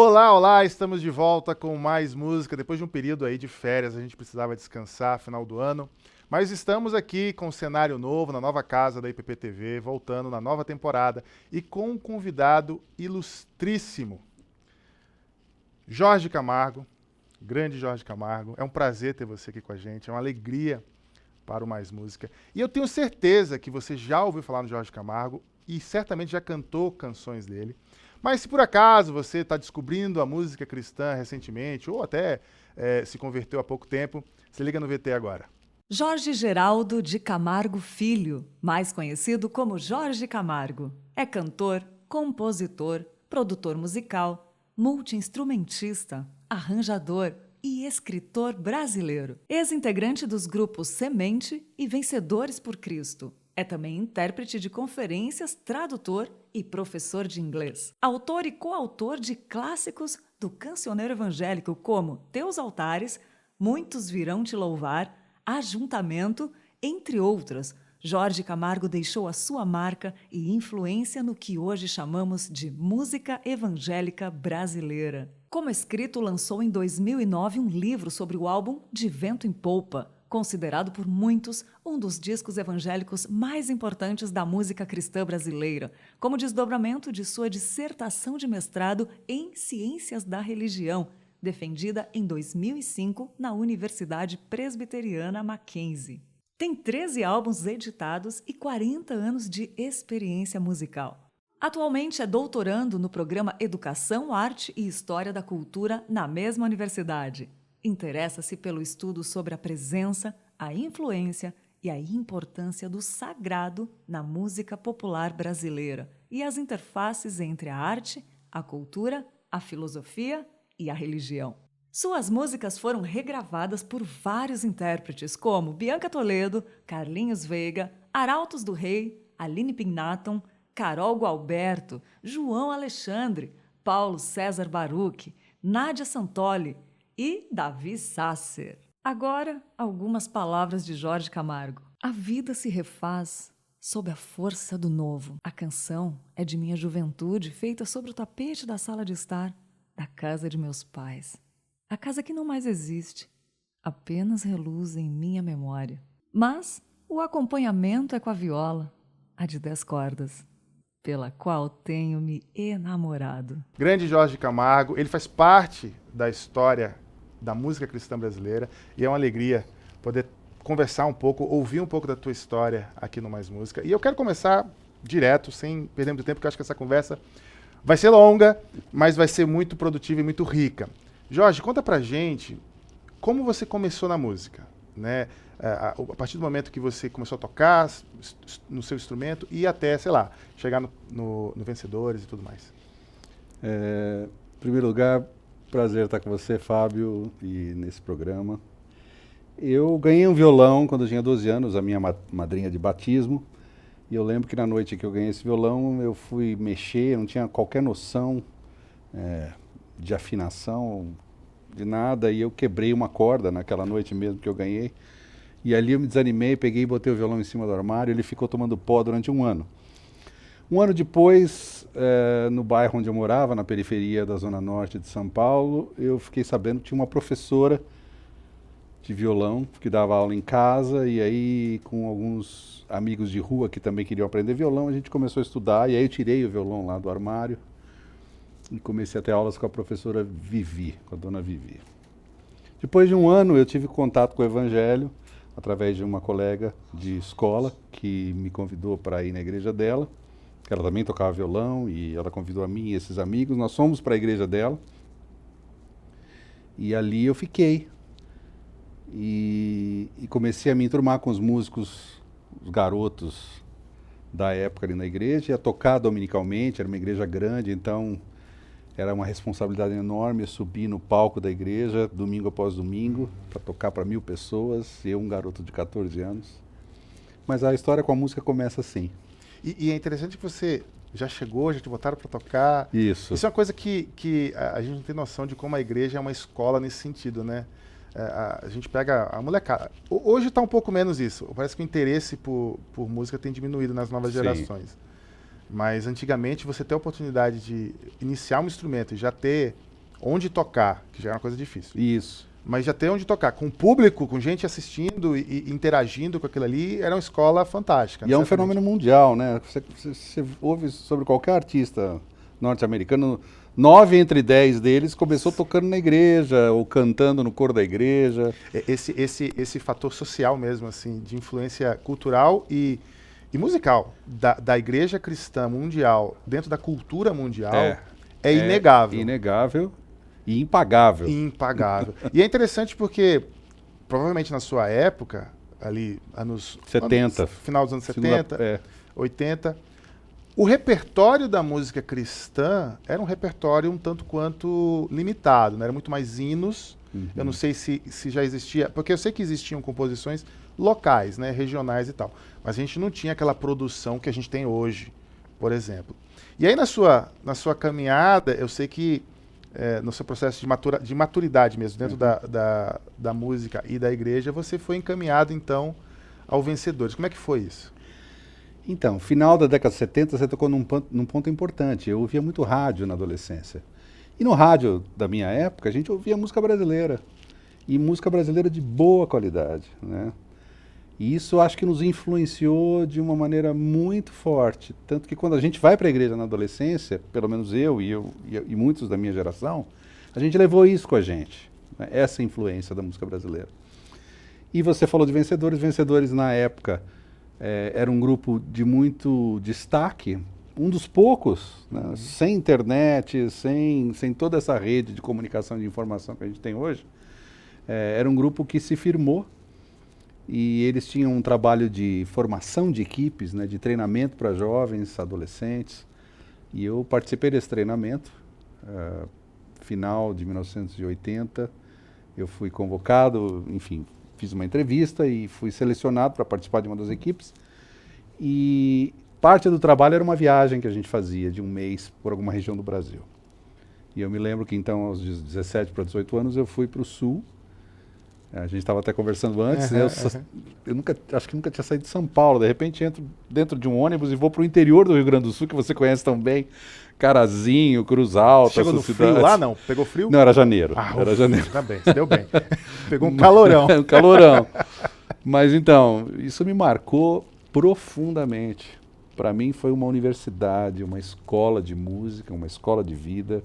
Olá, olá, estamos de volta com mais música. Depois de um período aí de férias, a gente precisava descansar, final do ano. Mas estamos aqui com um cenário novo, na nova casa da IPP-TV, voltando na nova temporada e com um convidado ilustríssimo, Jorge Camargo, grande Jorge Camargo. É um prazer ter você aqui com a gente, é uma alegria para o Mais Música. E eu tenho certeza que você já ouviu falar no Jorge Camargo e certamente já cantou canções dele. Mas se por acaso você está descobrindo a música cristã recentemente, ou até se converteu há pouco tempo, se liga no VT agora. Jorge Geraldo de Camargo Filho, mais conhecido como Jorge Camargo, é cantor, compositor, produtor musical, multi-instrumentista, arranjador e escritor brasileiro. Ex-integrante dos grupos Semente e Vencedores por Cristo. É também intérprete de conferências, tradutor e professor de inglês. Autor e coautor de clássicos do cancioneiro evangélico como Teus Altares, Muitos Virão Te Louvar, Ajuntamento, entre outras. Jorge Camargo deixou a sua marca e influência no que hoje chamamos de música evangélica brasileira. Como escrito, lançou em 2009 um livro sobre o álbum De Vento em Polpa, considerado por muitos um dos discos evangélicos mais importantes da música cristã brasileira, como desdobramento de sua dissertação de mestrado em Ciências da Religião, defendida em 2005 na Universidade Presbiteriana Mackenzie. Tem 13 álbuns editados e 40 anos de experiência musical. Atualmente é doutorando no programa Educação, Arte e História da Cultura na mesma universidade. Interessa-se pelo estudo sobre a presença, a influência e a importância do sagrado na música popular brasileira e as interfaces entre a arte, a cultura, a filosofia e a religião. Suas músicas foram regravadas por vários intérpretes, como Bianca Toledo, Carlinhos Veiga, Arautos do Rei, Aline Pinnaton, Carol Gualberto, João Alexandre, Paulo César Baruch, Nádia Santoli e Davi Sasser. Agora, algumas palavras de Jorge Camargo. A vida se refaz sob a força do novo. A canção é de minha juventude, feita sobre o tapete da sala de estar da casa de meus pais. A casa que não mais existe, apenas reluz em minha memória. Mas o acompanhamento é com a viola, a de 10 cordas, pela qual tenho me enamorado. Grande Jorge Camargo, ele faz parte da história da música cristã brasileira e é uma alegria poder conversar um pouco, ouvir um pouco da tua história aqui no Mais Música. E eu quero começar direto, sem perder muito tempo, porque eu acho que essa conversa vai ser longa, mas vai ser muito produtiva e muito rica. Jorge, conta pra gente como você começou na música, né? A partir do momento que você começou a tocar no seu instrumento e até, sei lá, chegar no Vencedores e tudo mais. Em primeiro lugar, prazer estar com você, Fábio, e nesse programa. Eu ganhei um violão quando eu tinha 12 anos, a minha madrinha de batismo. E eu lembro que na noite que eu ganhei esse violão, eu fui mexer, não tinha qualquer noção de afinação, de nada, e eu quebrei uma corda naquela noite mesmo que eu ganhei. E ali eu me desanimei, peguei e botei o violão em cima do armário, ele ficou tomando pó durante um ano. Um ano depois, no bairro onde eu morava, na periferia da Zona Norte de São Paulo, eu fiquei sabendo que tinha uma professora de violão que dava aula em casa, e aí com alguns amigos de rua que também queriam aprender violão, a gente começou a estudar, e aí eu tirei o violão lá do armário e comecei a ter aulas com a professora Vivi, com a dona Vivi. Depois de um ano eu tive contato com o Evangelho, através de uma colega de escola que me convidou para ir na igreja dela. Ela também tocava violão e ela convidou a mim e esses amigos. Nós fomos para a igreja dela e ali eu fiquei. E comecei a me enturmar com os músicos, os garotos da época ali na igreja, a tocar dominicalmente, era uma igreja grande, então era uma responsabilidade enorme subir no palco da igreja, domingo após domingo, para tocar para 1000 pessoas, eu, um garoto de 14 anos. Mas a história com a música começa assim. E é interessante que você já chegou, já te botaram para tocar. Isso. Isso é uma coisa que a gente não tem noção de como a igreja é uma escola nesse sentido, né? A gente pega a molecada. Hoje está um pouco menos isso. Parece que o interesse por música tem diminuído nas novas Sim. gerações. Mas antigamente você ter a oportunidade de iniciar um instrumento e já ter onde tocar, que já era uma coisa difícil. Isso. Mas já ter onde tocar, com público, com gente assistindo e interagindo com aquilo ali, era uma escola fantástica. E é um certamente. fenômeno mundial, né? Você ouve sobre qualquer artista norte-americano, 9 entre 10 deles começou tocando na igreja ou cantando no coro da igreja. Esse fator social mesmo, assim, de influência cultural e musical da igreja cristã mundial, dentro da cultura mundial, é inegável. Inegável e impagável. Impagável. E é interessante porque, provavelmente na sua época, ali, anos 70. Final dos anos 70, Segunda, 80, o repertório da música cristã era um repertório um tanto quanto limitado, né? Era muito mais hinos. Eu não sei se já existia, porque eu sei que existiam composições locais, né, regionais e tal, mas a gente não tinha aquela produção que a gente tem hoje, por exemplo. E aí na sua caminhada, eu sei que no seu processo de maturidade mesmo, dentro da música e da igreja, você foi encaminhado então ao Vencedores. Como é que foi isso? Então, final da década de 70, você tocou num ponto importante. Eu ouvia muito rádio na adolescência. E no rádio da minha época, a gente ouvia música brasileira. E música brasileira de boa qualidade, né? E isso acho que nos influenciou de uma maneira muito forte. Tanto que quando a gente vai para a igreja na adolescência, pelo menos eu e muitos da minha geração, a gente levou isso com a gente, né? Essa influência da música brasileira. E você falou de Vencedores. Vencedores na época era um grupo de muito destaque, um dos poucos, né? Sem internet, sem toda essa rede de comunicação de informação que a gente tem hoje. Era um grupo que se firmou e eles tinham um trabalho de formação de equipes, né, de treinamento para jovens, adolescentes, e eu participei desse treinamento, final de 1980, eu fui convocado, enfim, fiz uma entrevista e fui selecionado para participar de uma das equipes, e parte do trabalho era uma viagem que a gente fazia de um mês por alguma região do Brasil. E eu me lembro que então, aos 17 para 18 anos, eu fui para o Sul. A gente estava até conversando antes, né? Eu acho que nunca tinha saído de São Paulo. De repente entro dentro de um ônibus e vou para o interior do Rio Grande do Sul, que você conhece tão bem. Carazinho, Cruz Alta, chegou no cidades. Frio lá, não? Pegou frio? Não, era janeiro. Era janeiro. Tá bem, se deu bem. Pegou um calorão. Um calorão. Mas então, isso me marcou profundamente. Para mim foi uma universidade, uma escola de música, uma escola de vida,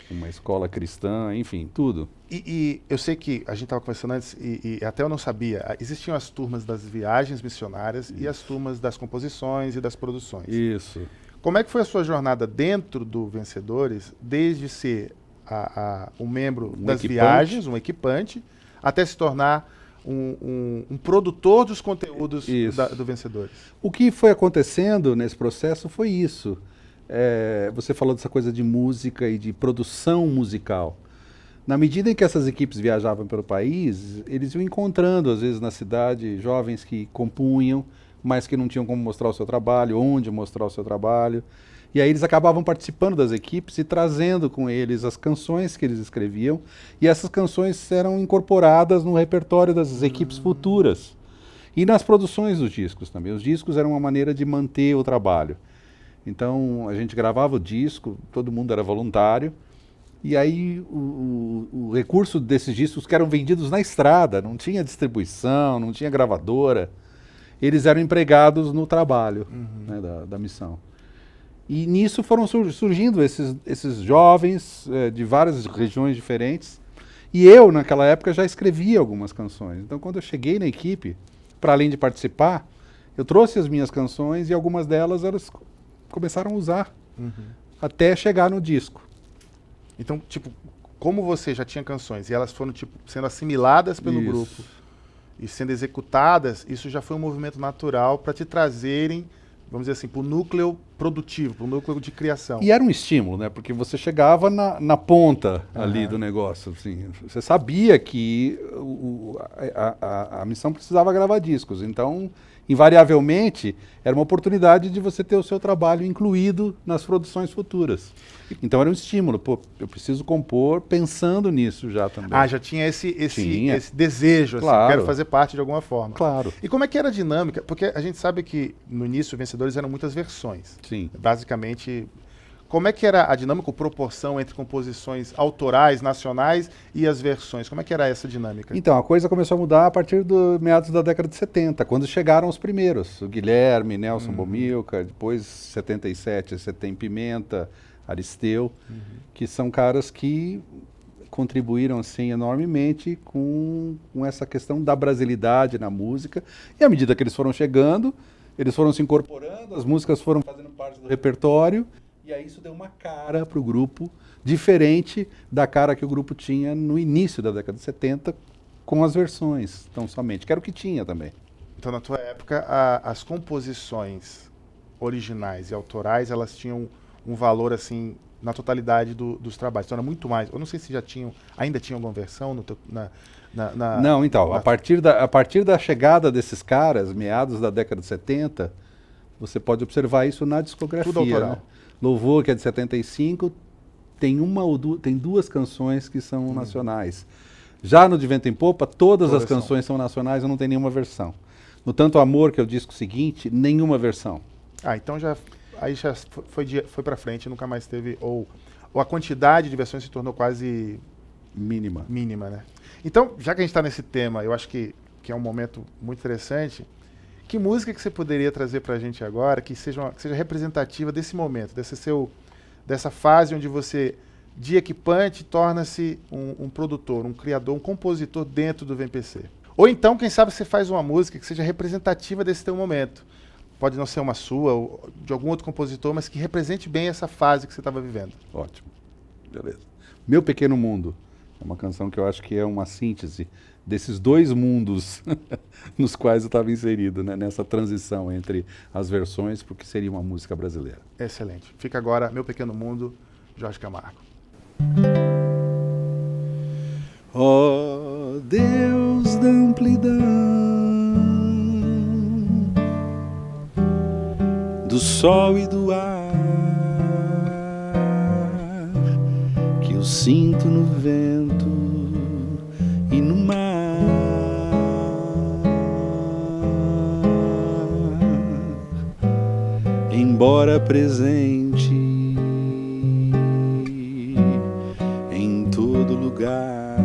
uma escola cristã, enfim, tudo. E eu sei que a gente estava conversando antes, e até eu não sabia, existiam as turmas das viagens missionárias e as turmas das composições e das produções. Isso. Como é que foi a sua jornada dentro do Vencedores, desde ser um membro das viagens, um equipante, até se tornar um produtor dos conteúdos do Vencedores? O que foi acontecendo nesse processo foi isso. Você falou dessa coisa de música e de produção musical. Na medida em que essas equipes viajavam pelo país, eles iam encontrando, às vezes na cidade, jovens que compunham, mas que não tinham como mostrar o seu trabalho, onde mostrar o seu trabalho. E aí eles acabavam participando das equipes e trazendo com eles as canções que eles escreviam, e essas canções eram incorporadas no repertório das equipes futuras. E nas produções dos discos também. Os discos eram uma maneira de manter o trabalho. Então a gente gravava o disco, todo mundo era voluntário, e aí o recurso desses discos que eram vendidos na estrada, não tinha distribuição, não tinha gravadora, eles eram empregados no trabalho, né, da missão. E nisso foram surgindo esses jovens de várias regiões diferentes, e eu naquela época já escrevia algumas canções. Então quando eu cheguei na equipe, para além de participar, eu trouxe as minhas canções e algumas delas elas começaram a usar até chegar no disco. Então, tipo, como você já tinha canções e elas foram tipo sendo assimiladas pelo grupo e sendo executadas, isso já foi um movimento natural para te trazerem, vamos dizer assim, para o núcleo produtivo, para o núcleo de criação. E era um estímulo, né? Porque você chegava na ponta ali do negócio. Assim. Você sabia que a missão precisava gravar discos. Então, invariavelmente, era uma oportunidade de você ter o seu trabalho incluído nas produções futuras. Então era um estímulo. Pô, eu preciso compor pensando nisso já também. Ah, já tinha esse Tinha. desejo, assim, Claro. quero fazer parte de alguma forma. Claro. E como é que era a dinâmica? Porque a gente sabe que no início Vencedores eram muitas versões. Sim. Basicamente, como é que era a dinâmica, a proporção entre composições autorais, nacionais e as versões? Como é que era essa dinâmica? Então, a coisa começou a mudar a partir do meados da década de 70, quando chegaram os primeiros. O Guilherme, Nelson Bomilcar, depois 77, você tem Pimenta, Aristeu, que são caras que contribuíram assim enormemente com essa questão da brasilidade na música. E à medida que eles foram chegando, eles foram se incorporando, as músicas foram fazendo parte do repertório, e aí isso deu uma cara para o grupo, diferente da cara que o grupo tinha no início da década de 70, com as versões, tão somente, que era o que tinha também. Então, na tua época, as composições originais e autorais, elas tinham um valor, assim, na totalidade dos trabalhos. Então, era muito mais. Eu não sei se ainda tinham alguma versão Não, então, a partir da chegada desses caras, meados da década de 70, você pode observar isso na discografia. Tudo autoral. Né? Louvor, que é de 75, tem duas canções que são nacionais. Já no De Vento em Popa, todas as canções são nacionais, eu não tenho nenhuma versão. No Tanto Amor, que é o disco seguinte, nenhuma versão. Ah, então aí já foi para frente, nunca mais teve, ou a quantidade de versões se tornou quase Mínima. né? Então, já que a gente está nesse tema, eu acho que é um momento muito interessante. Que música que você poderia trazer para a gente agora que seja representativa desse momento, dessa fase onde você, de equipante, torna-se um produtor, um criador, um compositor dentro do VMPC? Ou então, quem sabe, você faz uma música que seja representativa desse teu momento. Pode não ser uma sua ou de algum outro compositor, mas que represente bem essa fase que você estava vivendo. Ótimo. Beleza. Meu Pequeno Mundo é uma canção que eu acho que é uma síntese desses dois mundos nos quais eu estava inserido, né, nessa transição entre as versões para o que seria uma música brasileira. Excelente. Fica agora Meu Pequeno Mundo, Jorge Camargo. Ó Deus da amplidão, do sol e do ar, que eu sinto no vento e no mar, embora presente em todo lugar,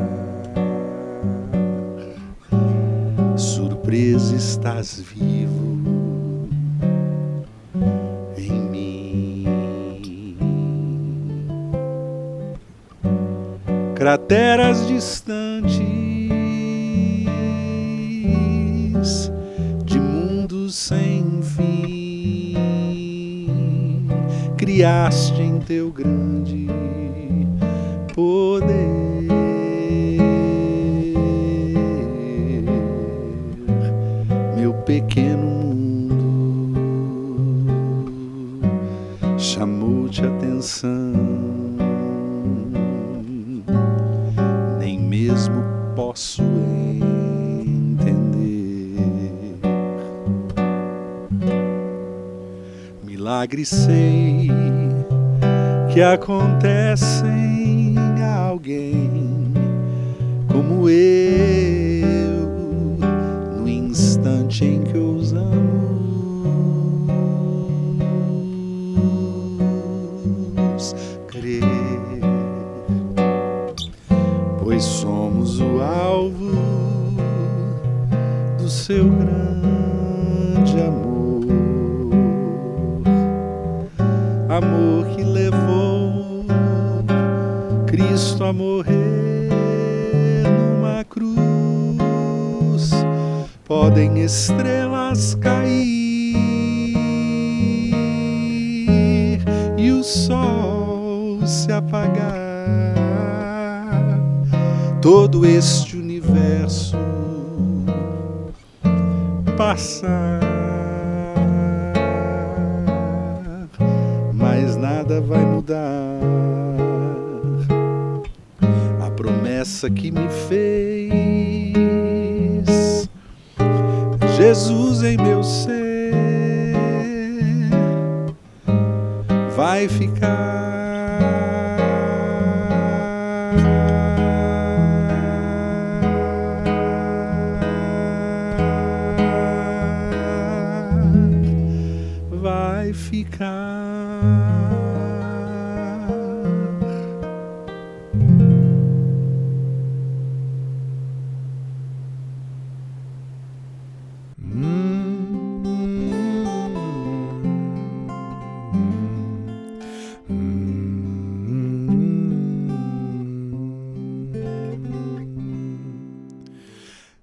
surpresa, estás vivo em mim. Crateras distantes de mundos sem fim, criaste em teu grande poder. Meu pequeno mundo chamou-te atenção, nem mesmo posso entender. Milagres sei que acontecem a alguém como eu, no instante em que os amos crer, pois somos o alvo do seu grande amor, amor que levou Cristo a morrer numa cruz. Podem estrelas cair e o sol se apagar, todo este universo passar, mas nada vai mudar a promessa que me fez Jesus em meu ser vai ficar. Vai ficar.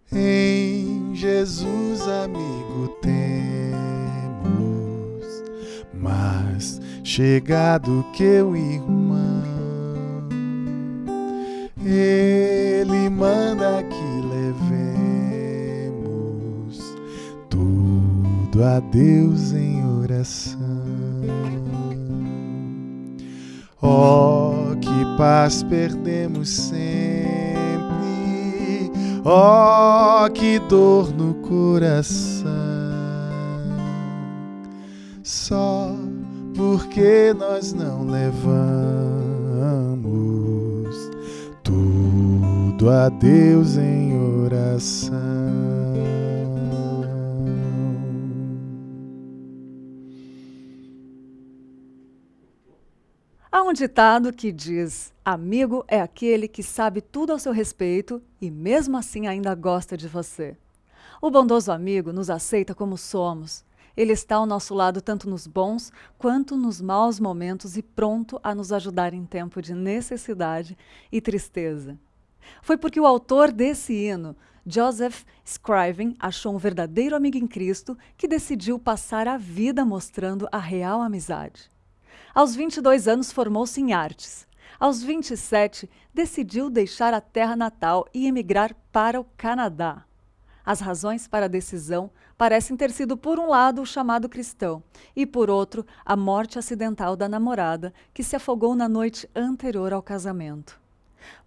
Em Jesus, amigo, temos mais chegado que o irmão. Ele manda que levemos tudo a Deus em oração. Oh, que paz perdemos sempre. Oh, que dor no coração, só porque nós não levamos tudo a Deus em oração. Há um ditado que diz: amigo é aquele que sabe tudo ao seu respeito e mesmo assim ainda gosta de você. O bondoso amigo nos aceita como somos. Ele está ao nosso lado tanto nos bons quanto nos maus momentos e pronto a nos ajudar em tempo de necessidade e tristeza. Foi porque o autor desse hino, Joseph Scriven, achou um verdadeiro amigo em Cristo que decidiu passar a vida mostrando a real amizade. Aos 22 anos formou-se em artes. Aos 27, decidiu deixar a terra natal e emigrar para o Canadá. As razões para a decisão parecem ter sido, por um lado, o chamado cristão e, por outro, a morte acidental da namorada, que se afogou na noite anterior ao casamento.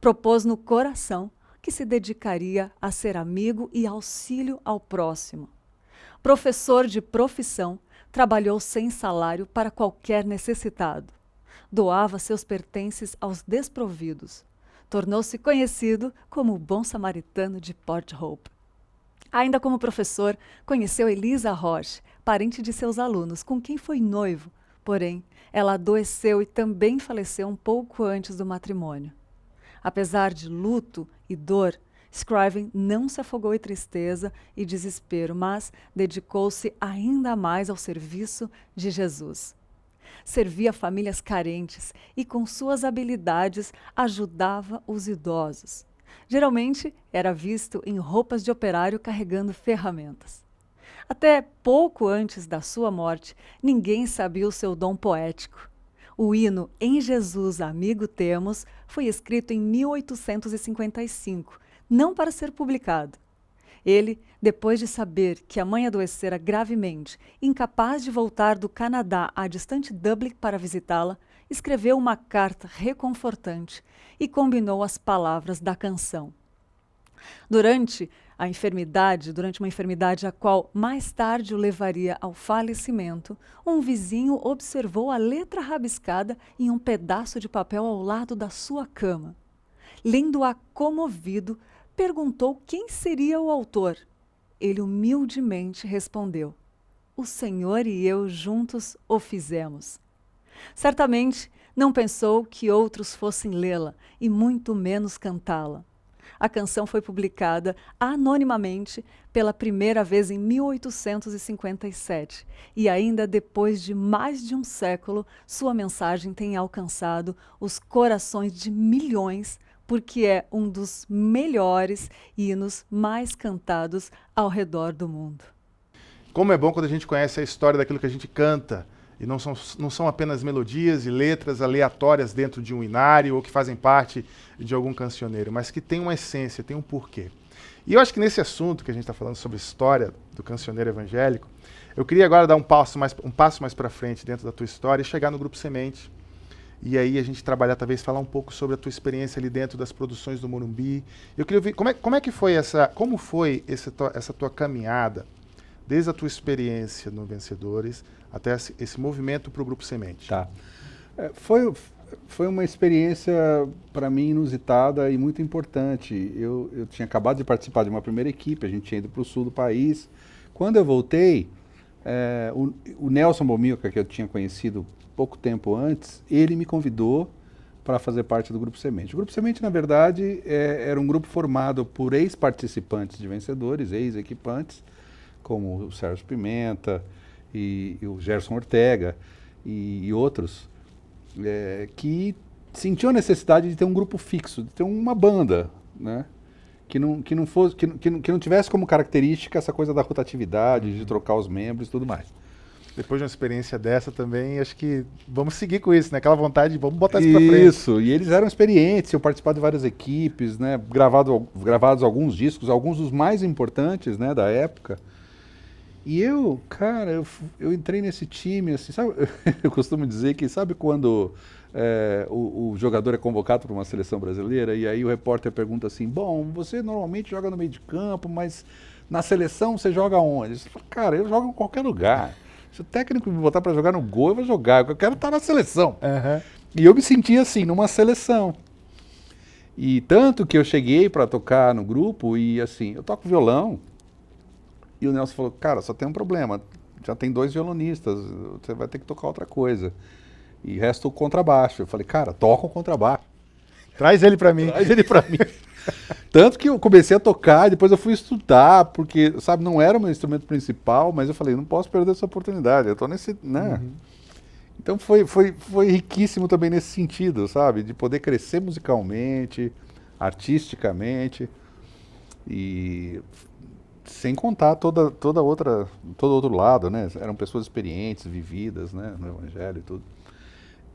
Propôs no coração que se dedicaria a ser amigo e auxílio ao próximo. Professor de profissão, trabalhou sem salário para qualquer necessitado. Doava seus pertences aos desprovidos. Tornou-se conhecido como o bom samaritano de Port Hope. Ainda como professor, conheceu Elisa Roche, parente de seus alunos, com quem foi noivo. Porém, ela adoeceu e também faleceu um pouco antes do matrimônio. Apesar de luto e dor, Scriven não se afogou em tristeza e desespero, mas dedicou-se ainda mais ao serviço de Jesus. Servia famílias carentes e, com suas habilidades, ajudava os idosos. Geralmente, era visto em roupas de operário carregando ferramentas. Até pouco antes da sua morte, ninguém sabia o seu dom poético. O hino Em Jesus Amigo Temos foi escrito em 1855, não para ser publicado. Ele, depois de saber que a mãe adoecera gravemente, incapaz de voltar do Canadá à distante Dublin para visitá-la, escreveu uma carta reconfortante e combinou as palavras da canção. Durante uma enfermidade a qual mais tarde o levaria ao falecimento, um vizinho observou a letra rabiscada em um pedaço de papel ao lado da sua cama. Lendo-a comovido, perguntou quem seria o autor. Ele humildemente respondeu: "O Senhor e eu juntos o fizemos." Certamente não pensou que outros fossem lê-la e muito menos cantá-la. A canção foi publicada anonimamente pela primeira vez em 1857 e ainda depois de mais de um século, sua mensagem tem alcançado os corações de milhões porque é um dos melhores hinos mais cantados ao redor do mundo. Como é bom quando a gente conhece a história daquilo que a gente canta, e não são apenas melodias e letras aleatórias dentro de um inário ou que fazem parte de algum cancioneiro, mas que tem uma essência, tem um porquê. E eu acho que nesse assunto que a gente está falando sobre a história do cancioneiro evangélico, eu queria agora dar um passo mais para frente dentro da tua história e chegar no Grupo Semente. E aí a gente trabalhar, talvez, falar um pouco sobre a tua experiência ali dentro das produções do Morumbi. Eu queria ouvir como foi essa tua caminhada desde a tua experiência no Vencedores até esse movimento para o Grupo Semente. Tá. Foi uma experiência, para mim, inusitada e muito importante. Eu tinha acabado de participar de uma primeira equipe, a gente tinha ido para o sul do país. Quando eu voltei, o Nelson Bomilca, que eu tinha conhecido pouco tempo antes, ele me convidou para fazer parte do Grupo Semente. O Grupo Semente, na verdade, era um grupo formado por ex-participantes de Vencedores, ex-equipantes, como o Sérgio Pimenta e o Gerson Ortega e outros, que sentiam a necessidade de ter um grupo fixo, de ter uma banda, né? Que não tivesse como característica essa coisa da rotatividade, de trocar os membros e tudo mais. Depois de uma experiência dessa também, acho que vamos seguir com isso, né? Aquela vontade de vamos botar isso pra frente. Isso, e eles eram experientes, eu participava de várias equipes, né? Gravados alguns discos, alguns dos mais importantes, né, da época. E cara, eu entrei nesse time, assim, sabe? Eu costumo dizer que, sabe quando o jogador é convocado para uma seleção brasileira e aí o repórter pergunta assim, bom, você normalmente joga no meio de campo, mas na seleção você joga onde? Você fala, cara, eu jogo em qualquer lugar. Se o técnico me botar para jogar no gol, eu vou jogar, eu quero estar na seleção. Uhum. E eu me sentia assim, numa seleção. E tanto que eu cheguei para tocar no grupo e assim, eu toco violão. E o Nelson falou, cara, só tem um problema, já tem 2 violonistas, você vai ter que tocar outra coisa. E resta o contrabaixo. Eu falei, cara, toca o contrabaixo. Traz ele pra mim. Traz ele pra mim. Tanto que eu comecei a tocar, depois eu fui estudar, porque, sabe, não era o meu instrumento principal, mas eu falei, não posso perder essa oportunidade, eu tô nesse, né? Uhum. Então foi riquíssimo também nesse sentido, sabe? De poder crescer musicalmente, artisticamente, e sem contar todo outro lado, né? Eram pessoas experientes, vividas, né? No Evangelho e tudo.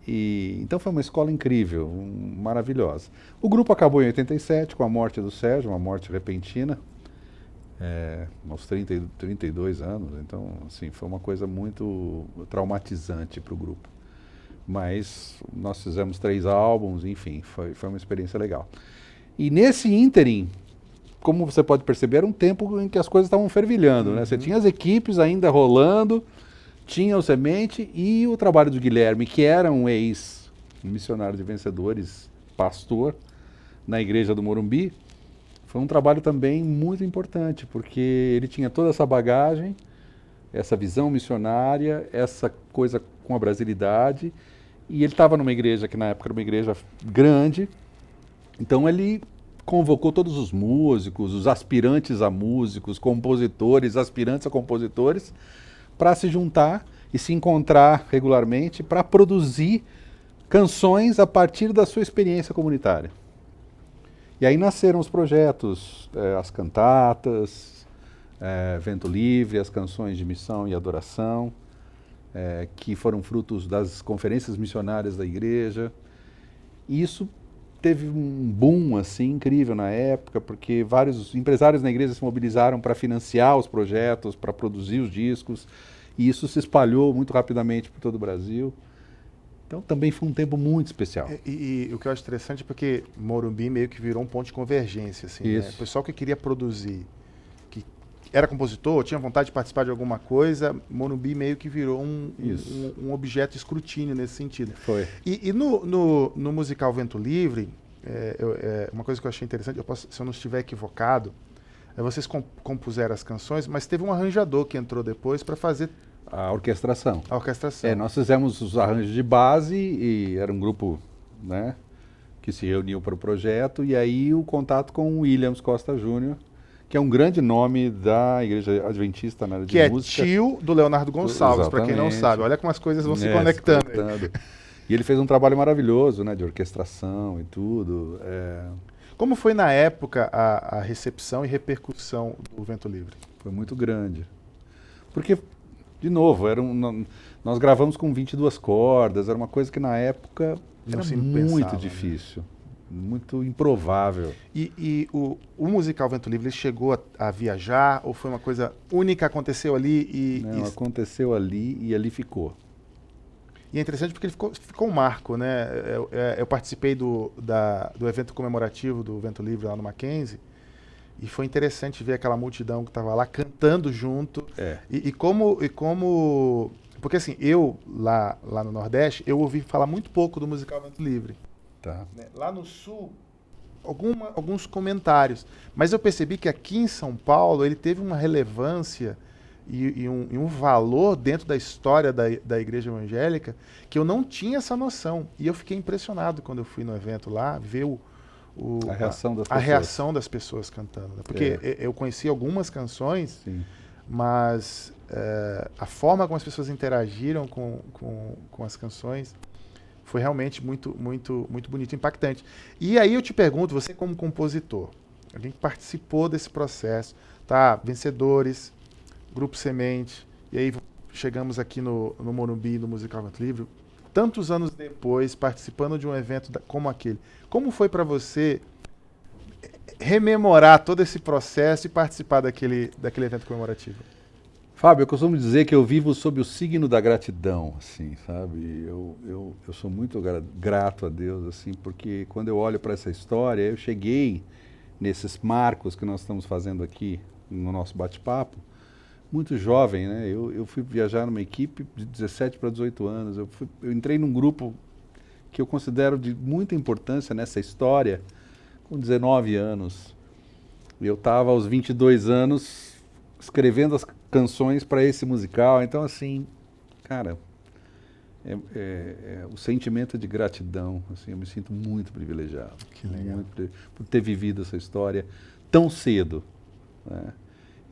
Então foi uma escola incrível, maravilhosa. O grupo acabou em 87 com a morte do Sérgio, uma morte repentina, aos 32 anos. Então, assim, foi uma coisa muito traumatizante para o grupo. Mas nós fizemos 3 álbuns, enfim, foi uma experiência legal. E nesse ínterim, como você pode perceber, era um tempo em que as coisas estavam fervilhando, né? Você tinha as equipes ainda rolando, tinha o Semente e o trabalho do Guilherme, que era um ex-missionário de Vencedores, pastor, na igreja do Morumbi. Foi um trabalho também muito importante, porque ele tinha toda essa bagagem, essa visão missionária, essa coisa com a brasilidade, e ele estava numa igreja que na época era uma igreja grande, então ele convocou todos os músicos, os aspirantes a músicos, compositores, aspirantes a compositores, para se juntar e se encontrar regularmente para produzir canções a partir da sua experiência comunitária. E aí nasceram os projetos, as cantatas, Vento Livre, as canções de missão e adoração, que foram frutos das conferências missionárias da igreja. E isso teve um boom assim, incrível na época, porque vários empresários na igreja se mobilizaram para financiar os projetos, para produzir os discos, e isso se espalhou muito rapidamente por todo o Brasil. Então também foi um tempo muito especial. E o que eu acho interessante é porque Morumbi meio que virou um ponto de convergência. Assim, né? O pessoal que queria produzir, que era compositor, tinha vontade de participar de alguma coisa, Morumbi meio que virou um objeto de escrutínio nesse sentido. Foi. E no musical Vento Livre, uma coisa que eu achei interessante, se eu não estiver equivocado, vocês compuseram as canções, mas teve um arranjador que entrou depois para fazer a orquestração. A orquestração. Nós fizemos os arranjos de base e era um grupo, né, que se reuniu para o projeto, e aí o contato com o Williams Costa Júnior, que é um grande nome da Igreja Adventista na área de música. Que é tio do Leonardo Gonçalves, para quem não sabe. Olha como as coisas vão se conectando. E ele fez um trabalho maravilhoso, né, de orquestração e tudo. Como foi na época a recepção e repercussão do Vento Livre? Foi muito grande. Porque, de novo, nós gravamos com 22 cordas, era uma coisa que na época era muito difícil, né? Muito improvável. E o musical Vento Livre, ele chegou a viajar ou foi uma coisa única, aconteceu ali Não, aconteceu ali e ali ficou. E é interessante porque ele ficou um marco, né? Eu participei do evento comemorativo do Vento Livre lá no Mackenzie, E foi interessante ver aquela multidão que estava lá cantando junto. É. E como... Porque assim, eu lá no Nordeste, eu ouvi falar muito pouco do musical Vento Livre. Tá. Né? Lá no Sul, alguns comentários. Mas eu percebi que aqui em São Paulo ele teve uma relevância e um valor dentro da história da igreja evangélica que eu não tinha essa noção. E eu fiquei impressionado quando eu fui no evento lá, ver a reação das a pessoas. reação das pessoas cantando. Né? Porque eu conheci algumas canções, Sim. mas a forma como as pessoas interagiram com as canções foi realmente muito, muito, muito bonito, impactante. E aí eu te pergunto, você como compositor, alguém que participou desse processo, tá? Vencedores, Grupo Semente, e aí chegamos aqui no Morumbi, no Musical Vento Livre, tantos anos depois, participando de um evento como aquele. Como foi para você rememorar todo esse processo e participar daquele evento comemorativo? Fábio, eu costumo dizer que eu vivo sob o signo da gratidão, assim, sabe? Eu sou muito grato a Deus, assim, porque quando eu olho para essa história, eu cheguei nesses marcos que nós estamos fazendo aqui no nosso bate-papo, muito jovem, né? Eu fui viajar numa equipe de 17 para 18 anos, eu entrei num grupo que eu considero de muita importância nessa história, com 19 anos. Eu estava aos 22 anos escrevendo as canções para esse musical. Então, assim, cara, o sentimento de gratidão, assim, eu me sinto muito privilegiado. Que legal. Por ter vivido essa história tão cedo, né?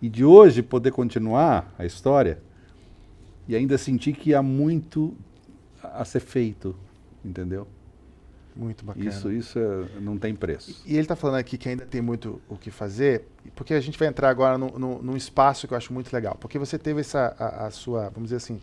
E de hoje poder continuar a história e ainda sentir que há muito a ser feito, entendeu? Muito bacana. Isso não tem preço. E ele está falando aqui que ainda tem muito o que fazer, porque a gente vai entrar agora num espaço que eu acho muito legal. Porque você teve a sua, vamos dizer assim,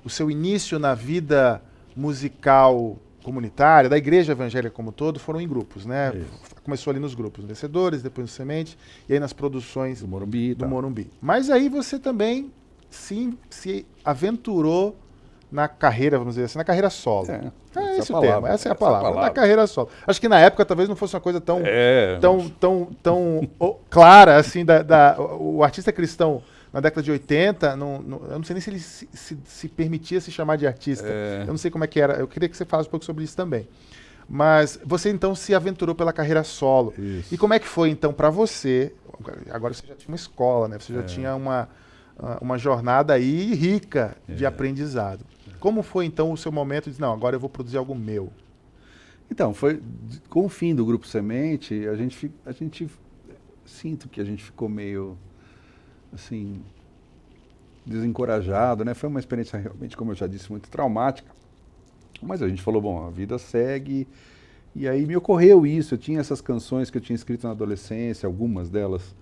o seu início na vida musical comunitária, da igreja evangélica como um todo, foram em grupos, né? Isso. Começou ali nos grupos Vencedores, depois no Semente, e aí nas produções Do Morumbi. do Morumbi. Mas aí você também se aventurou na carreira, vamos dizer assim, na carreira solo. É esse o termo, essa é a palavra. Na carreira solo. Acho que na época talvez não fosse uma coisa tão clara assim, o artista cristão na década de 80, eu não sei nem se ele se permitia se chamar de artista. Eu não sei como é que era. Eu queria que você falasse um pouco sobre isso também. Mas você então se aventurou pela carreira solo. Isso. E como é que foi então para você? Agora você já tinha uma escola, né? Você já tinha uma jornada aí rica de aprendizado. Como foi então o seu momento de não, agora eu vou produzir algo meu? Então, foi com o fim do Grupo Semente, a gente sinto que a gente ficou meio assim desencorajado, né? Foi uma experiência realmente, como eu já disse, muito traumática. Mas a gente falou, bom, a vida segue. E aí me ocorreu isso, eu tinha essas canções que eu tinha escrito na adolescência, algumas delas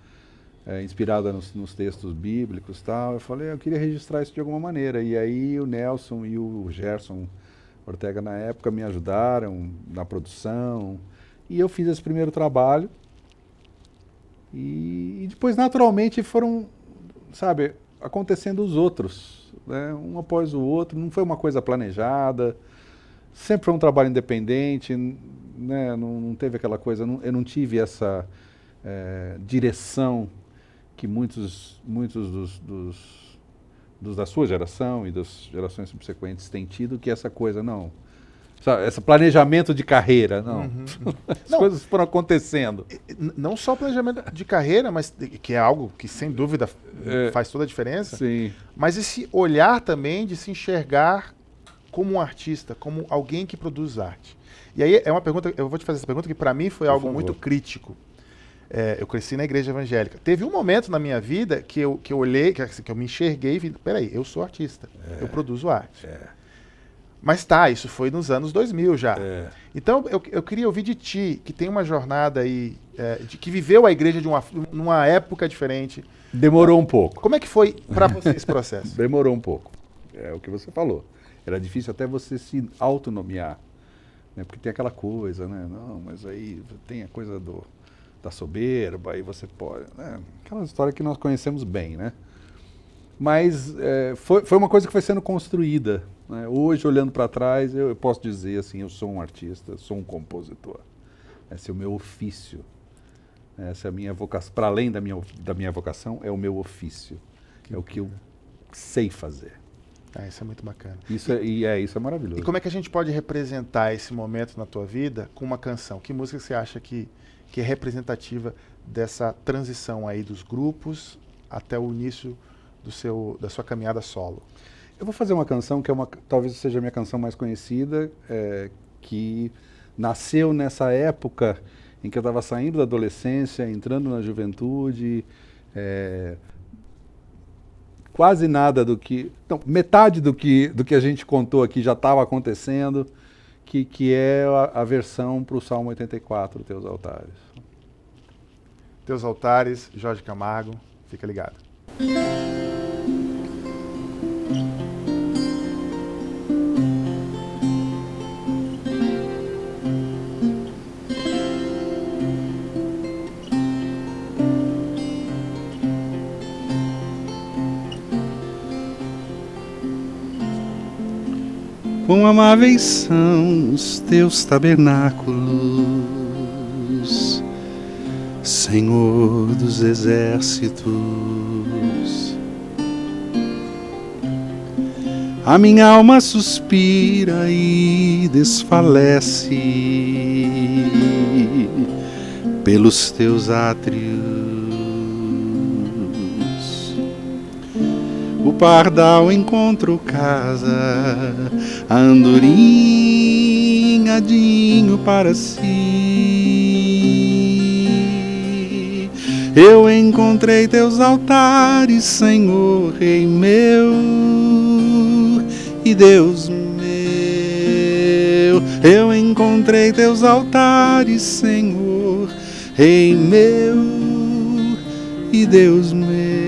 inspiradas nos textos bíblicos e tal. Eu falei, eu queria registrar isso de alguma maneira. E aí o Nelson e o Gerson Ortega, na época, me ajudaram na produção. E eu fiz esse primeiro trabalho. E depois, naturalmente, foram, sabe, acontecendo os outros, né? Um após o outro. Não foi uma coisa planejada. Sempre foi um trabalho independente, né? Não teve aquela coisa, eu não tive essa direção que muitos dos da sua geração e das gerações subsequentes têm tido, que essa coisa, não. Sabe, esse planejamento de carreira, não. As coisas foram acontecendo. Não só planejamento de carreira, mas que é algo que, sem dúvida, faz toda a diferença. Sim. Mas esse olhar também de se enxergar como um artista, como alguém que produz arte. E aí é uma pergunta, eu vou te fazer essa pergunta que para mim foi algo muito crítico. Eu cresci na igreja evangélica. Teve um momento na minha vida que eu olhei, que eu me enxerguei e vi, peraí, eu sou artista, eu produzo arte. Mas tá, isso foi nos anos 2000 já. Então eu queria ouvir de ti, que tem uma jornada aí, que viveu a igreja numa época diferente. Demorou um pouco. Como é que foi para você esse processo? Demorou um pouco. É o que você falou. Era difícil até você se autonomear, né? Porque tem aquela coisa, né? Não, mas aí tem a coisa da soberba, aí você pode... Né? Aquela história que nós conhecemos bem, né? Mas foi uma coisa que foi sendo construída, né? Hoje, olhando para trás, eu posso dizer assim, eu sou um artista, sou um compositor. Esse é o meu ofício. Essa é a minha vocação. Para além da minha vocação, é o meu ofício. É o que eu sei fazer. Isso é muito bacana. Isso é maravilhoso. E como é que a gente pode representar esse momento na tua vida com uma canção? Que música você acha que é representativa dessa transição aí dos grupos até o início da sua caminhada solo? Eu vou fazer uma canção que talvez seja a minha canção mais conhecida, que nasceu nessa época em que eu estava saindo da adolescência, entrando na juventude, quase nada metade do que a gente contou aqui já estava acontecendo, que é a versão para o Salmo 84, Teus Altares. Teus Altares, Jorge Camargo, fica ligado. Quão amáveis são os teus tabernáculos, Senhor dos exércitos. A minha alma suspira e desfalece pelos teus átrios. O pardal encontrou casa, a andorinha ninho para si. Eu encontrei teus altares, Senhor, Rei meu e Deus meu. Eu encontrei teus altares, Senhor, Rei meu e Deus meu.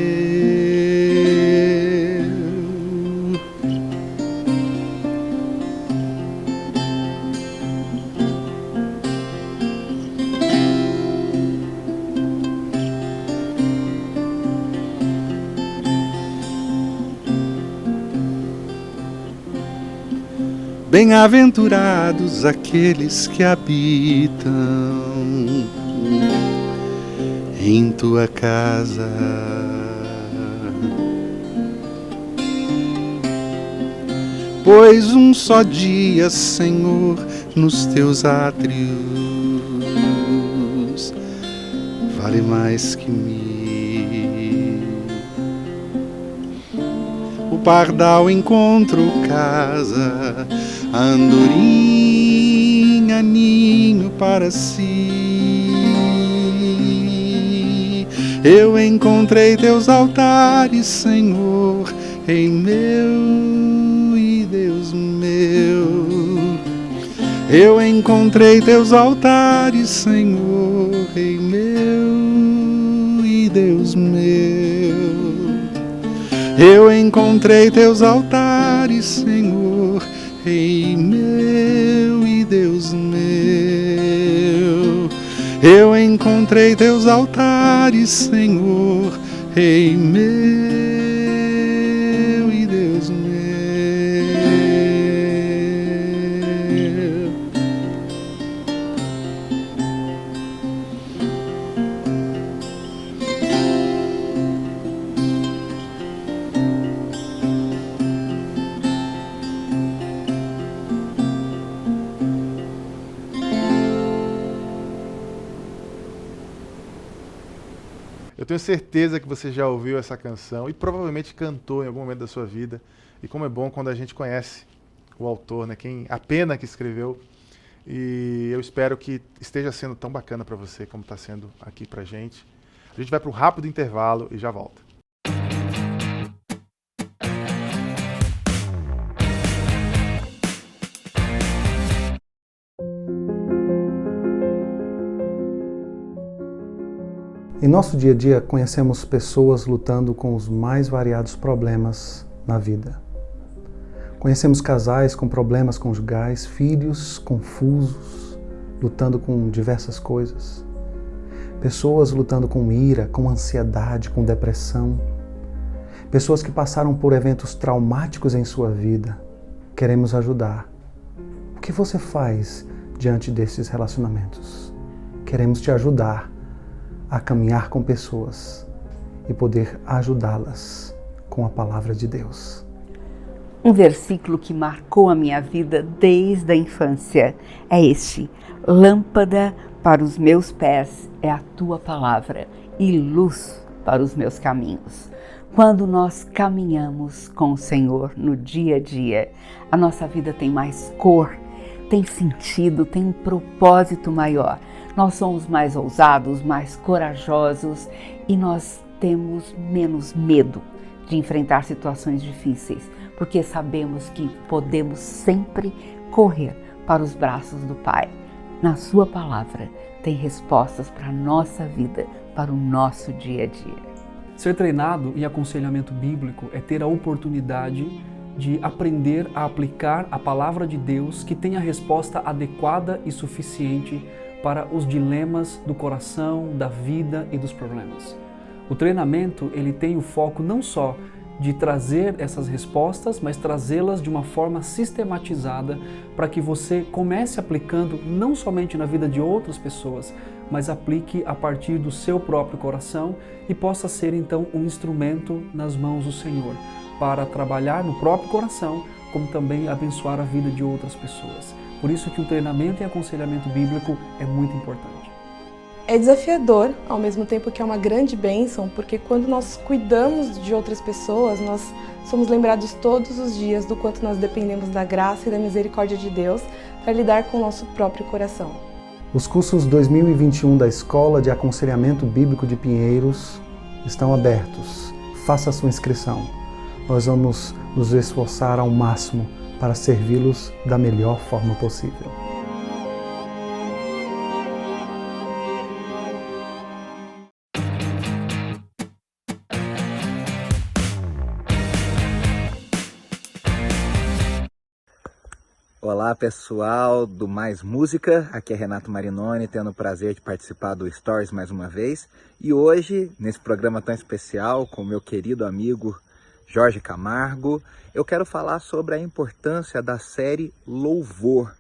Bem-aventurados aqueles que habitam em tua casa, pois um só dia, Senhor, nos teus átrios vale mais que mil. O pardal encontrou casa, a andorinha ninho para si. Eu encontrei teus altares, Senhor, Rei meu e Deus meu. Eu encontrei teus altares, Senhor, Rei meu e Deus meu. Eu encontrei teus altares, Senhor, Rei meu e Deus meu. Eu encontrei teus altares, Senhor, Rei meu e Deus meu. Eu tenho certeza que você já ouviu essa canção e provavelmente cantou em algum momento da sua vida. E como é bom quando a gente conhece o autor, né? A pena que escreveu. E eu espero que esteja sendo tão bacana para você como está sendo aqui pra gente. A gente vai para um rápido intervalo e já volta. Em nosso dia a dia, conhecemos pessoas lutando com os mais variados problemas na vida. Conhecemos casais com problemas conjugais, filhos confusos, lutando com diversas coisas. Pessoas lutando com ira, com ansiedade, com depressão. Pessoas que passaram por eventos traumáticos em sua vida. Queremos ajudar. O que você faz diante desses relacionamentos? Queremos te ajudar a caminhar com pessoas e poder ajudá-las com a palavra de Deus. Um versículo que marcou a minha vida desde a infância é este: lâmpada para os meus pés é a tua palavra e luz para os meus caminhos. Quando nós caminhamos com o Senhor no dia a dia, a nossa vida tem mais cor, tem sentido, tem um propósito maior. Nós somos mais ousados, mais corajosos e nós temos menos medo de enfrentar situações difíceis, porque sabemos que podemos sempre correr para os braços do Pai. Na sua palavra tem respostas para a nossa vida, para o nosso dia a dia. Ser treinado em aconselhamento bíblico é ter a oportunidade de aprender a aplicar a palavra de Deus que tem a resposta adequada e suficiente para os dilemas do coração, da vida e dos problemas. O treinamento, ele tem o foco não só de trazer essas respostas, mas trazê-las de uma forma sistematizada para que você comece aplicando não somente na vida de outras pessoas, mas aplique a partir do seu próprio coração e possa ser então um instrumento nas mãos do Senhor para trabalhar no próprio coração, como também abençoar a vida de outras pessoas. Por isso que o treinamento em aconselhamento bíblico é muito importante. É desafiador, ao mesmo tempo que é uma grande bênção, porque quando nós cuidamos de outras pessoas, nós somos lembrados todos os dias do quanto nós dependemos da graça e da misericórdia de Deus para lidar com o nosso próprio coração. Os cursos 2021 da Escola de Aconselhamento Bíblico de Pinheiros estão abertos. Faça a sua inscrição. Nós vamos nos esforçar ao máximo para servi-los da melhor forma possível. Olá pessoal do Mais Música, aqui é Renato Marinoni, tendo o prazer de participar do Stories mais uma vez. E hoje, nesse programa tão especial, com o meu querido amigo Jorge Camargo, eu quero falar sobre a importância da série Louvor.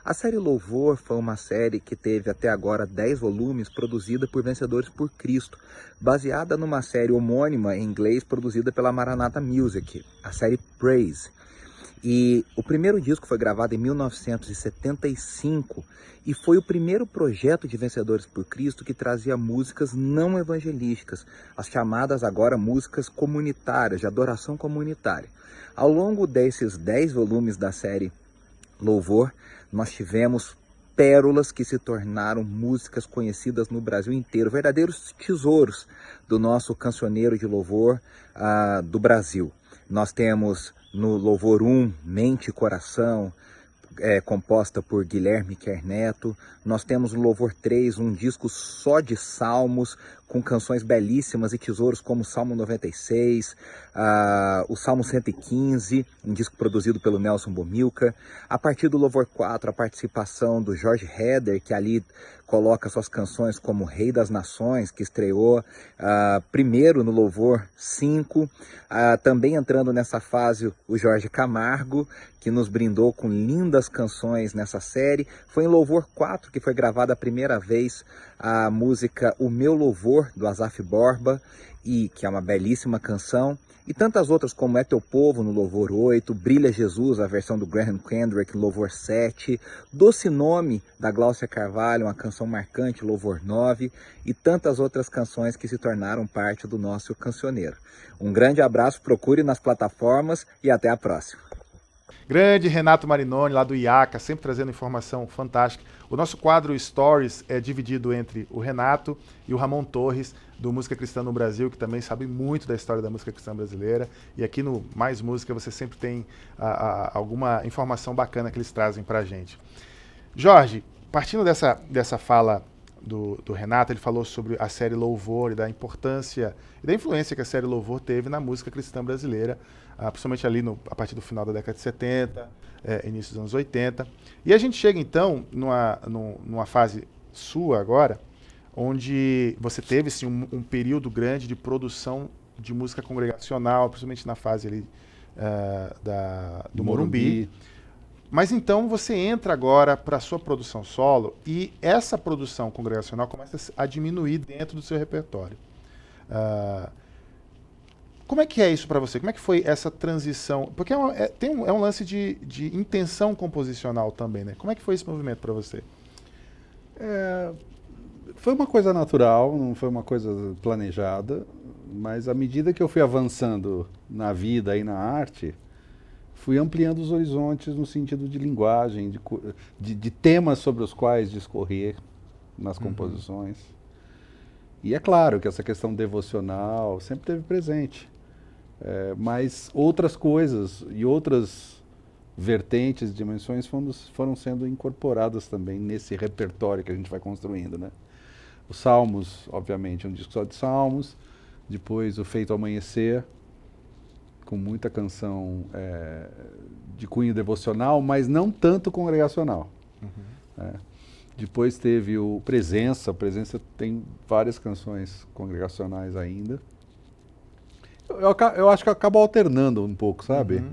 A série Louvor foi uma série que teve até agora 10 volumes, produzida por Vencedores por Cristo, baseada numa série homônima em inglês produzida pela Maranatha Music, a série Praise. E o primeiro disco foi gravado em 1975 e foi o primeiro projeto de Vencedores por Cristo que trazia músicas não evangelísticas, as chamadas agora músicas comunitárias, de adoração comunitária. Ao longo desses 10 volumes da série Louvor, nós tivemos pérolas que se tornaram músicas conhecidas no Brasil inteiro, verdadeiros tesouros do nosso cancioneiro de louvor do Brasil. Nós temos no Louvor 1, Mente e Coração, composta por Guilherme Quer Neto. Nós temos no Louvor 3 um disco só de salmos, com canções belíssimas e tesouros como o Salmo 96, o Salmo 115, um disco produzido pelo Nelson Bomilca. A partir do Louvor 4, a participação do Jorge Heder, que ali coloca suas canções como Rei das Nações, que estreou primeiro no Louvor 5. Também entrando nessa fase o Jorge Camargo, que nos brindou com lindas canções nessa série. Foi em Louvor 4 que foi gravada a primeira vez a música O Meu Louvor, do Asaf Borba, que é uma belíssima canção. E tantas outras como É Teu Povo, no Louvor 8, Brilha Jesus, a versão do Graham Kendrick, no Louvor 7, Doce Nome, da Gláucia Carvalho, uma canção marcante, Louvor 9, e tantas outras canções que se tornaram parte do nosso cancioneiro. Um grande abraço, procure nas plataformas e até a próxima. Grande Renato Marinoni, lá do IACA, sempre trazendo informação fantástica. O nosso quadro Stories é dividido entre o Renato e o Ramon Torres, do Música Cristã no Brasil, que também sabe muito da história da música cristã brasileira. E aqui no Mais Música você sempre tem alguma informação bacana que eles trazem pra gente. Jorge, partindo dessa fala do Renato, ele falou sobre a série Louvor e da importância e da influência que a série Louvor teve na música cristã brasileira, principalmente ali a partir do final da década de 70, início dos anos 80. E a gente chega então numa fase sua agora, onde você teve sim, um período grande de produção de música congregacional, principalmente na fase ali, do Morumbi. Mas então você entra agora para a sua produção solo e essa produção congregacional começa a diminuir dentro do seu repertório. Como é que é isso para você? Como é que foi essa transição? Porque é um lance de intenção composicional também, né? Como é que foi esse movimento para você? Foi uma coisa natural, não foi uma coisa planejada, mas à medida que eu fui avançando na vida e na arte, fui ampliando os horizontes no sentido de linguagem, de temas sobre os quais discorrer nas composições. E é claro que essa questão devocional sempre esteve presente, mas outras coisas e outras vertentes, dimensões foram sendo incorporadas também nesse repertório que a gente vai construindo, né? Os Salmos, obviamente, é um disco só de Salmos, depois o Feito Amanhecer, com muita canção de cunho devocional, mas não tanto congregacional. Depois teve o Presença tem várias canções congregacionais ainda. Eu acho que eu acabo alternando um pouco, sabe,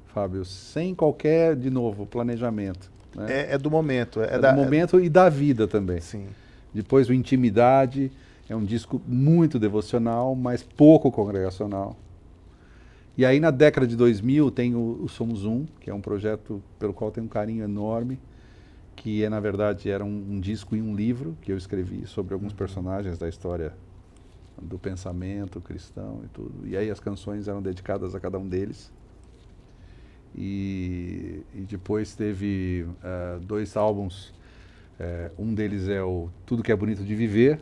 Fábio? Sem qualquer, de novo, planejamento. Né? É do momento. Do momento e da vida também. Sim. Depois o Intimidade, é um disco muito devocional, mas pouco congregacional. E aí na década de 2000 tem o Somos Um, que é um projeto pelo qual tenho um carinho enorme, que na verdade era um disco e um livro que eu escrevi sobre alguns personagens da história do pensamento cristão e tudo. E aí as canções eram dedicadas a cada um deles. E depois teve 2 álbuns, um deles é o Tudo Que É Bonito de Viver,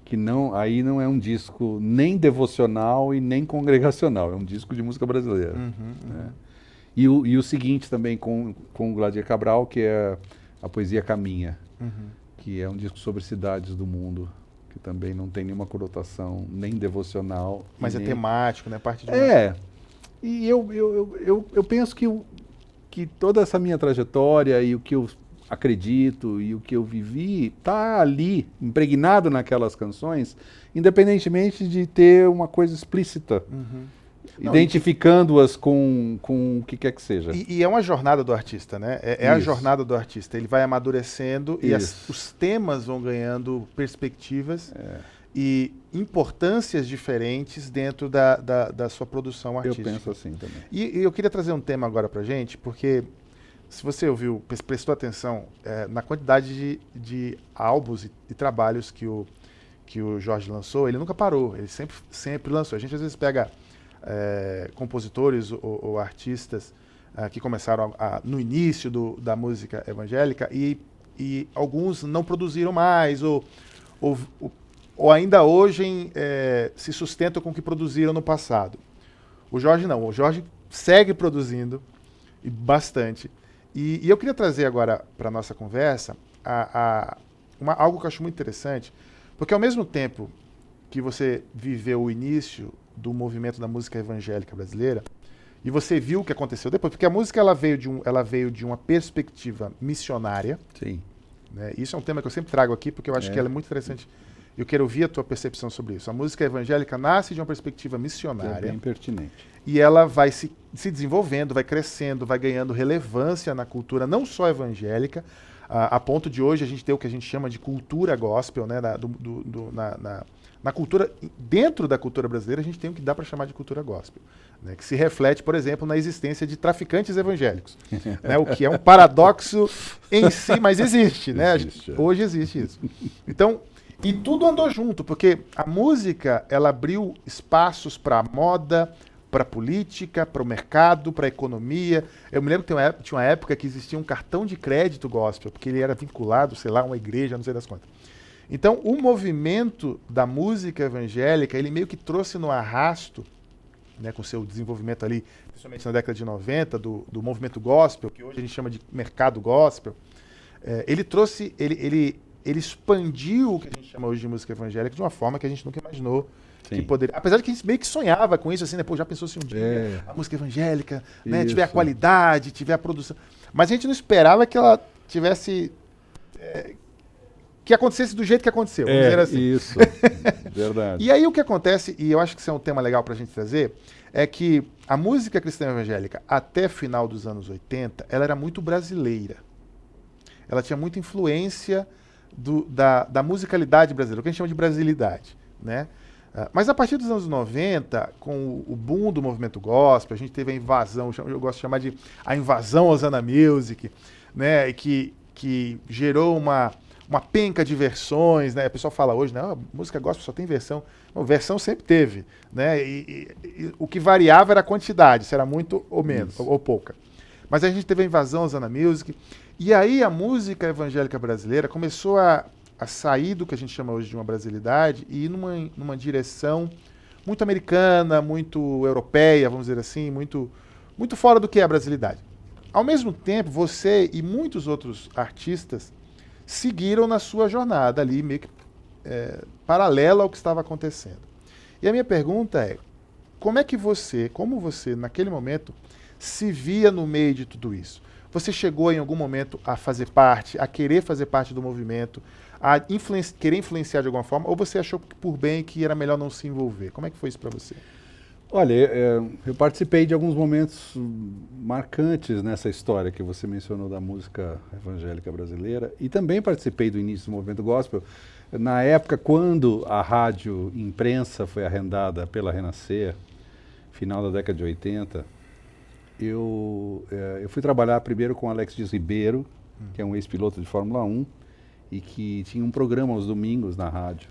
que aí não é um disco nem devocional e nem congregacional, é um disco de música brasileira. E o seguinte também com o Gladir Cabral, que é a Poesia Caminha, que é um disco sobre cidades do mundo, que também não tem nenhuma conotação nem devocional. Mas é temático, né? Parte de e eu penso que toda essa minha trajetória e o que eu acredito e o que eu vivi está ali, impregnado naquelas canções, independentemente de ter uma coisa explícita, identificando-as com o que quer que seja. E é uma jornada do artista, né? É a jornada do artista. Ele vai amadurecendo e os temas vão ganhando perspectivas e importâncias diferentes dentro da sua produção artística. Eu penso assim também. E eu queria trazer um tema agora pra gente, porque se você ouviu, prestou atenção na quantidade de álbuns e trabalhos que o Jorge lançou, ele nunca parou, ele sempre lançou. A gente às vezes pega compositores ou artistas que começaram no início da música evangélica e alguns não produziram mais ou ainda hoje se sustentam com o que produziram no passado. O Jorge não, o Jorge segue produzindo e bastante. E eu queria trazer agora para a nossa conversa algo que eu acho muito interessante, porque ao mesmo tempo que você viveu o início do movimento da música evangélica brasileira, e você viu o que aconteceu depois, porque a música ela veio de uma perspectiva missionária. Sim. Né? Isso é um tema que eu sempre trago aqui, porque eu acho que ela é muito interessante. Eu quero ouvir a tua percepção sobre isso. A música evangélica nasce de uma perspectiva missionária. É bem pertinente. E ela vai se desenvolvendo, vai crescendo, vai ganhando relevância na cultura, não só evangélica, a ponto de hoje a gente ter o que a gente chama de cultura gospel, né? Na cultura, dentro da cultura brasileira, a gente tem o que dá para chamar de cultura gospel, né? Que se reflete, por exemplo, na existência de traficantes evangélicos, né? O que é um paradoxo em si, mas existe, né? Hoje existe isso. Então, e tudo andou junto, porque a música, ela abriu espaços para a moda, para a política, para o mercado, para a economia. Eu me lembro que tinha uma época que existia um cartão de crédito gospel, porque ele era vinculado, sei lá, a uma igreja, não sei das quantas. Então, o movimento da música evangélica, ele meio que trouxe no arrasto, né, com seu desenvolvimento ali, principalmente na década de 90, do movimento gospel, que hoje a gente chama de mercado gospel, ele trouxe, ele expandiu o que a gente chama hoje de música evangélica de uma forma que a gente nunca imaginou que poderia. Apesar de que a gente meio que sonhava com isso, assim, né? Pô, já pensou se um dia a música evangélica, né, tiver a qualidade, tiver a produção. Mas a gente não esperava que ela tivesse que acontecesse do jeito que aconteceu, vamos dizer assim. Isso, verdade. E aí o que acontece, e eu acho que isso é um tema legal pra gente trazer, é que a música cristã evangélica, até final dos anos 80, ela era muito brasileira. Ela tinha muita influência da musicalidade brasileira, o que a gente chama de brasilidade, né? Mas a partir dos anos 90, com o boom do movimento gospel, a gente teve a invasão, eu gosto de chamar de a invasão Osana Music, né? Que gerou uma penca de versões, né? O pessoal fala hoje, né? Música gospel só tem versão. Não, versão sempre teve, né? E o que variava era a quantidade, se era muito ou menos, ou pouca. Mas a gente teve a invasão Osana Music, e aí a música evangélica brasileira começou a sair do que a gente chama hoje de uma brasilidade e ir numa direção muito americana, muito europeia, vamos dizer assim, muito fora do que é a brasilidade. Ao mesmo tempo, você e muitos outros artistas seguiram na sua jornada ali, meio que paralela ao que estava acontecendo. E a minha pergunta é, como você, naquele momento, se via no meio de tudo isso? Você chegou em algum momento a fazer parte, a querer fazer parte do movimento, a querer influenciar de alguma forma, ou você achou por bem que era melhor não se envolver? Como é que foi isso para você? Olha, eu participei de alguns momentos marcantes nessa história que você mencionou da música evangélica brasileira, e também participei do início do movimento gospel. Na época, quando a rádio imprensa foi arrendada pela Renascer, final da década de 80, eu fui trabalhar primeiro com Alex Dias Ribeiro, que é um ex-piloto de Fórmula 1, e que tinha um programa aos domingos na rádio.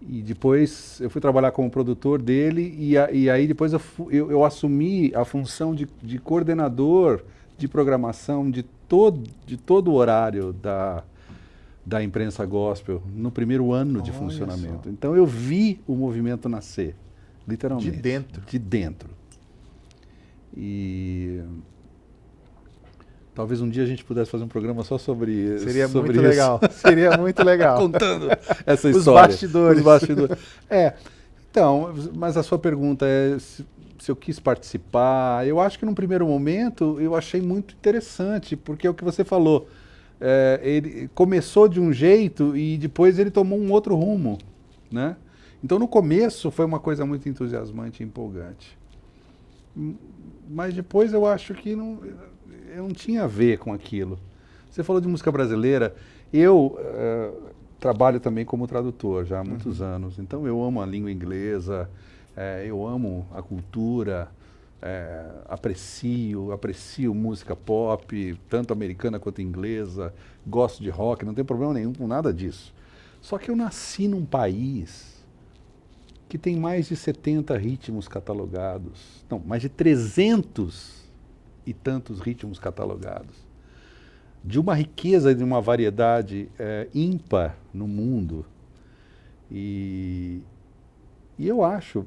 E depois eu fui trabalhar como produtor dele, e aí depois eu assumi a função de coordenador de programação de todo o horário da imprensa gospel no primeiro ano de funcionamento. Então eu vi o movimento nascer, literalmente. De dentro. De dentro. E talvez um dia a gente pudesse fazer um programa só sobre Seria sobre muito isso. legal. Seria muito legal. Contando essa Os história. bastidores. Os bastidores. Então, mas a sua pergunta é se eu quis participar. Eu acho que num primeiro momento eu achei muito interessante, porque é o que você falou. Ele começou de um jeito e depois ele tomou um outro rumo, né? Então no começo foi uma coisa muito entusiasmante e empolgante. Mas depois eu acho que eu não tinha a ver com aquilo. Você falou de música brasileira. Eu trabalho também como tradutor já há muitos anos. Então eu amo a língua inglesa, eu amo a cultura, aprecio música pop, tanto americana quanto inglesa, gosto de rock, não tem problema nenhum com nada disso. Só que eu nasci num país que tem mais de 70 ritmos catalogados, não, mais de 300 e tantos ritmos catalogados, de uma riqueza e de uma variedade ímpar no mundo. E eu acho,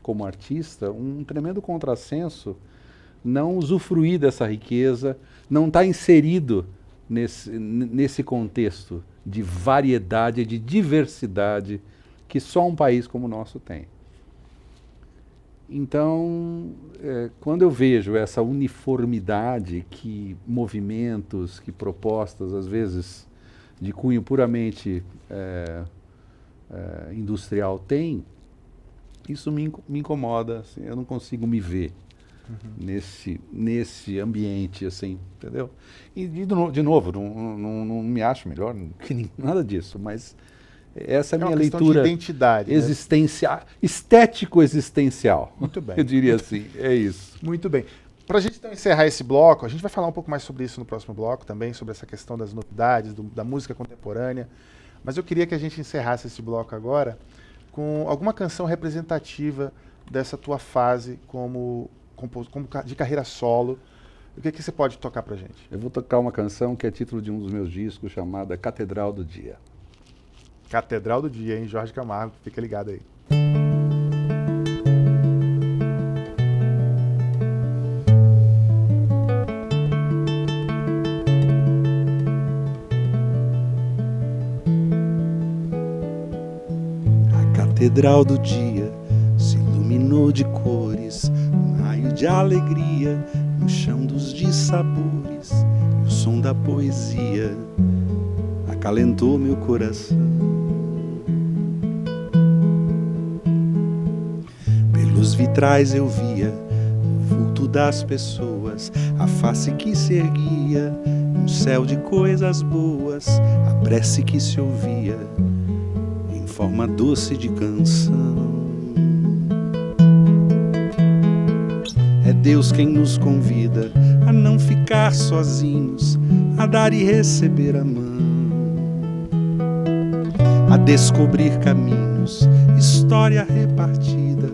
como artista, um tremendo contrassenso não usufruir dessa riqueza, não estar inserido nesse contexto de variedade, de diversidade que só um país como o nosso tem. Então, quando eu vejo essa uniformidade que movimentos, que propostas, às vezes de cunho puramente industrial têm, isso me incomoda, assim, eu não consigo me ver nesse ambiente, assim, entendeu? E de novo, não me acho melhor que nada disso, mas essa é a minha leitura de identidade, existencial, estético-existencial. Muito bem. Eu diria assim, é isso. Muito bem. Para a gente então encerrar esse bloco, a gente vai falar um pouco mais sobre isso no próximo bloco também, sobre essa questão das novidades, da música contemporânea. Mas eu queria que a gente encerrasse esse bloco agora com alguma canção representativa dessa tua fase como de carreira solo. O que você pode tocar pra gente? Eu vou tocar uma canção que é título de um dos meus discos, chamada Catedral do Dia. Catedral do Dia, hein? Jorge Camargo, fica ligado aí. A Catedral do Dia se iluminou de cores, um raio de alegria no chão dos dissabores. E os som da poesia acalentou meu coração. Pelos vitrais eu via o vulto das pessoas, a face que se erguia, um céu de coisas boas, a prece que se ouvia em forma doce de canção. É Deus quem nos convida a não ficar sozinhos, a dar e receber a mão, a descobrir caminhos, história repartida,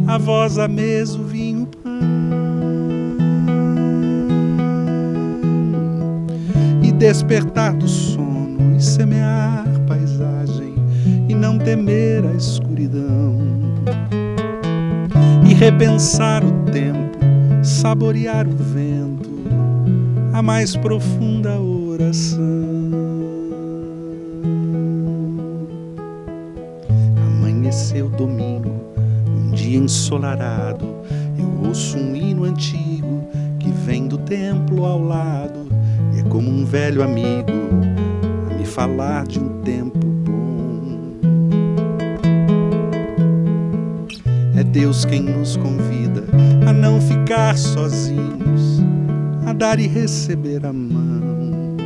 a voz, a mesa, o vinho, o pão, e despertar do sono e semear paisagem e não temer a escuridão, e repensar o tempo, saborear o vento, a mais profunda oração. Amanheceu domingo, um dia ensolarado, eu ouço um hino antigo que vem do templo ao lado, e é como um velho amigo a me falar de um tempo bom. É Deus quem nos convida a não ficar sozinhos, a dar e receber a mão,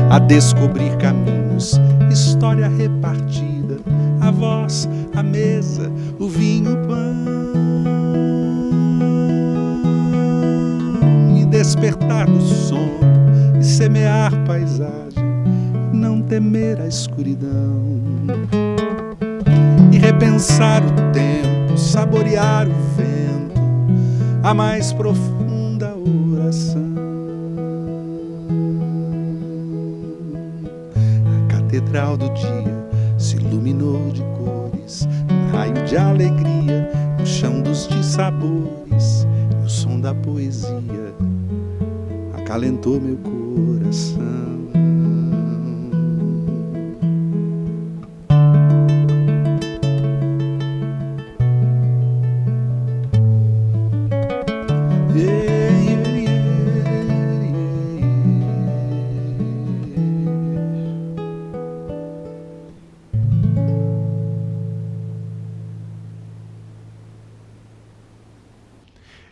a descobrir caminhos, história repartida, a voz, a mesa, o vinho, o pão, e despertar do sono e semear paisagem, não temer a escuridão, e repensar o tempo, saborear o vento, a mais profunda oração. A catedral do dia se iluminou de cores, um raio de alegria no chão dos dissabores, e o som da poesia acalentou meu coração.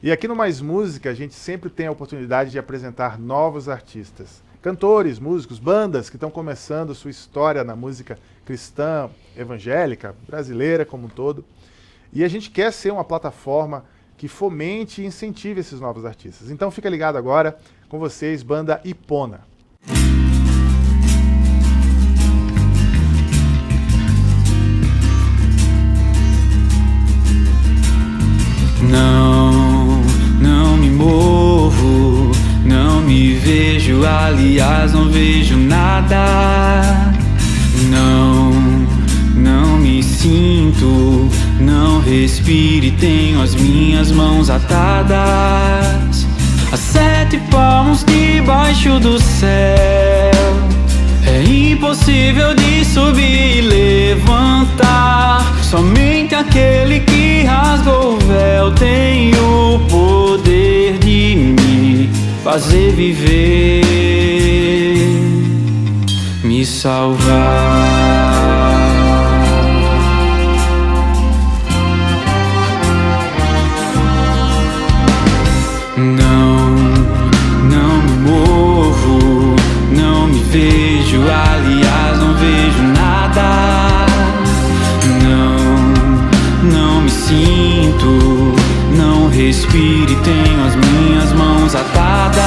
E aqui no Mais Música, a gente sempre tem a oportunidade de apresentar novos artistas. Cantores, músicos, bandas que estão começando sua história na música cristã, evangélica, brasileira como um todo. E a gente quer ser uma plataforma que fomente e incentive esses novos artistas. Então fica ligado agora com vocês, banda Ipona. Não me movo, não me vejo, aliás não vejo nada. Não me sinto, não respiro e tenho as minhas mãos atadas a 7 palmos debaixo do céu. É impossível de subir e levantar, somente aquele que rasgou o véu tem o poder de me fazer viver, me salvar. Não me movo, não me vejo, aliás não vejo nada. Não me sinto, não respiro e tenho as minhas mãos atadas